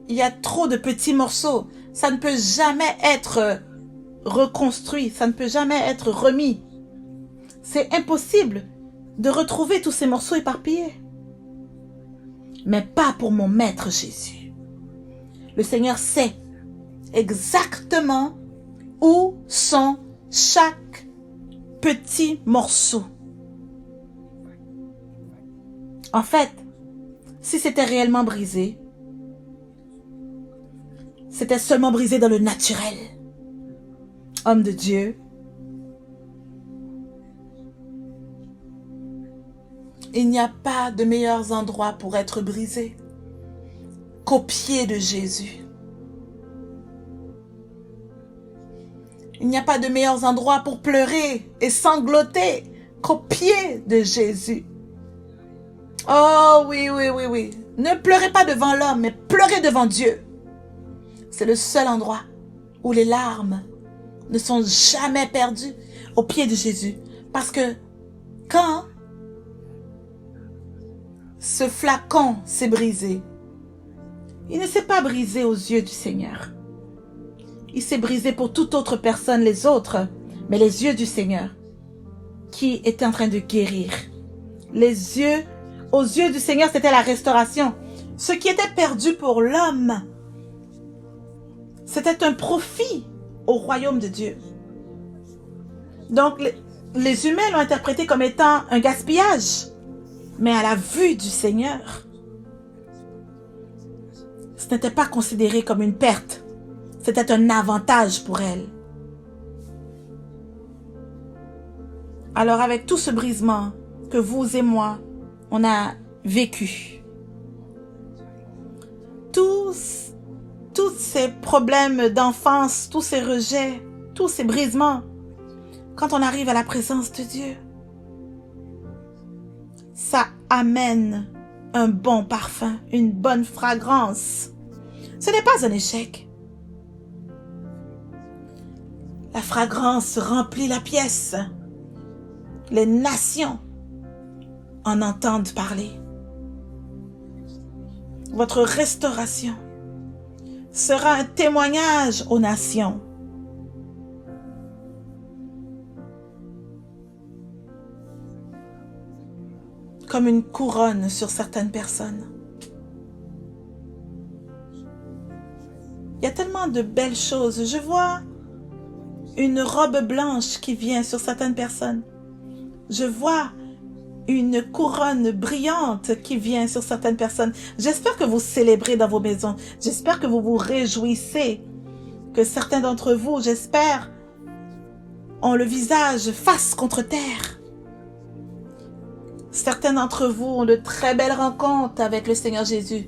Il y a trop de petits morceaux. Ça ne peut jamais être reconstruit. Ça ne peut jamais être remis. C'est impossible de retrouver tous ces morceaux éparpillés. Mais pas pour mon Maître Jésus. Le Seigneur sait exactement où sont chaque petit morceau. En fait, si c'était réellement brisé, c'était seulement brisé dans le naturel. Homme de Dieu, il n'y a pas de meilleurs endroits pour être brisé qu'aux pieds de Jésus. Il n'y a pas de meilleurs endroits pour pleurer et sangloter qu'aux pieds de Jésus. Oh oui, oui, oui, oui. Ne pleurez pas devant l'homme, mais pleurez devant Dieu. C'est le seul endroit où les larmes ne sont jamais perdues aux pieds de Jésus. Parce que quand ce flacon s'est brisé, il ne s'est pas brisé aux yeux du Seigneur. Il s'est brisé pour toute autre personne, les autres, mais les yeux du Seigneur qui était en train de guérir. Les yeux, aux yeux du Seigneur, c'était la restauration. Ce qui était perdu pour l'homme, c'était un profit au royaume de Dieu. Donc, les humains l'ont interprété comme étant un gaspillage. Mais à la vue du Seigneur, ce n'était pas considéré comme une perte. C'était un avantage pour elle. Alors avec tout ce brisement que vous et moi, on a vécu, tous ces problèmes d'enfance, tous ces rejets, tous ces brisements, quand on arrive à la présence de Dieu, ça amène un bon parfum, une bonne fragrance. Ce n'est pas un échec. La fragrance remplit la pièce. Les nations en entendent parler. Votre restauration sera un témoignage aux nations. Comme une couronne sur certaines personnes. Il y a tellement de belles choses. Je vois une robe blanche qui vient sur certaines personnes. Je vois une couronne brillante qui vient sur certaines personnes. J'espère que vous célébrez dans vos maisons. J'espère que vous vous réjouissez. Que certains d'entre vous, j'espère, ont le visage face contre terre. Certains d'entre vous ont de très belles rencontres avec le Seigneur Jésus.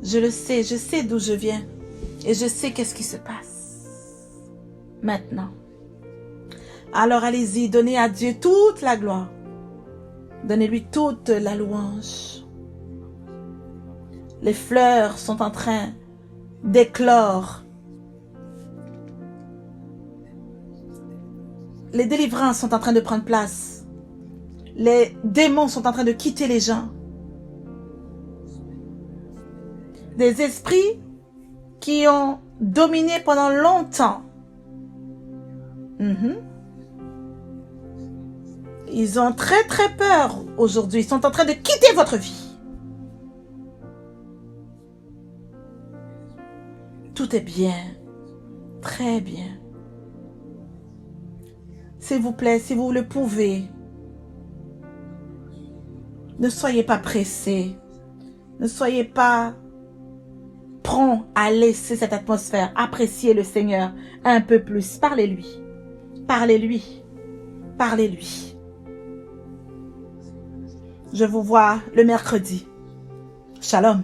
Je le sais, je sais d'où je viens. Et je sais qu'est-ce qui se passe. Maintenant. Alors allez-y, donnez à Dieu toute la gloire. Donnez-lui toute la louange. Les fleurs sont en train d'éclore. Les délivrances sont en train de prendre place. Les démons sont en train de quitter les gens. Des esprits qui ont dominé pendant longtemps. Ils ont très très peur aujourd'hui. Ils sont en train de quitter votre vie. Tout est bien. Très bien. S'il vous plaît, si vous le pouvez, ne soyez pas pressés. Ne soyez pas prompt à laisser cette atmosphère. Appréciez le Seigneur un peu plus. Parlez-lui. Parlez-lui. Parlez-lui. Je vous vois le mercredi. Shalom.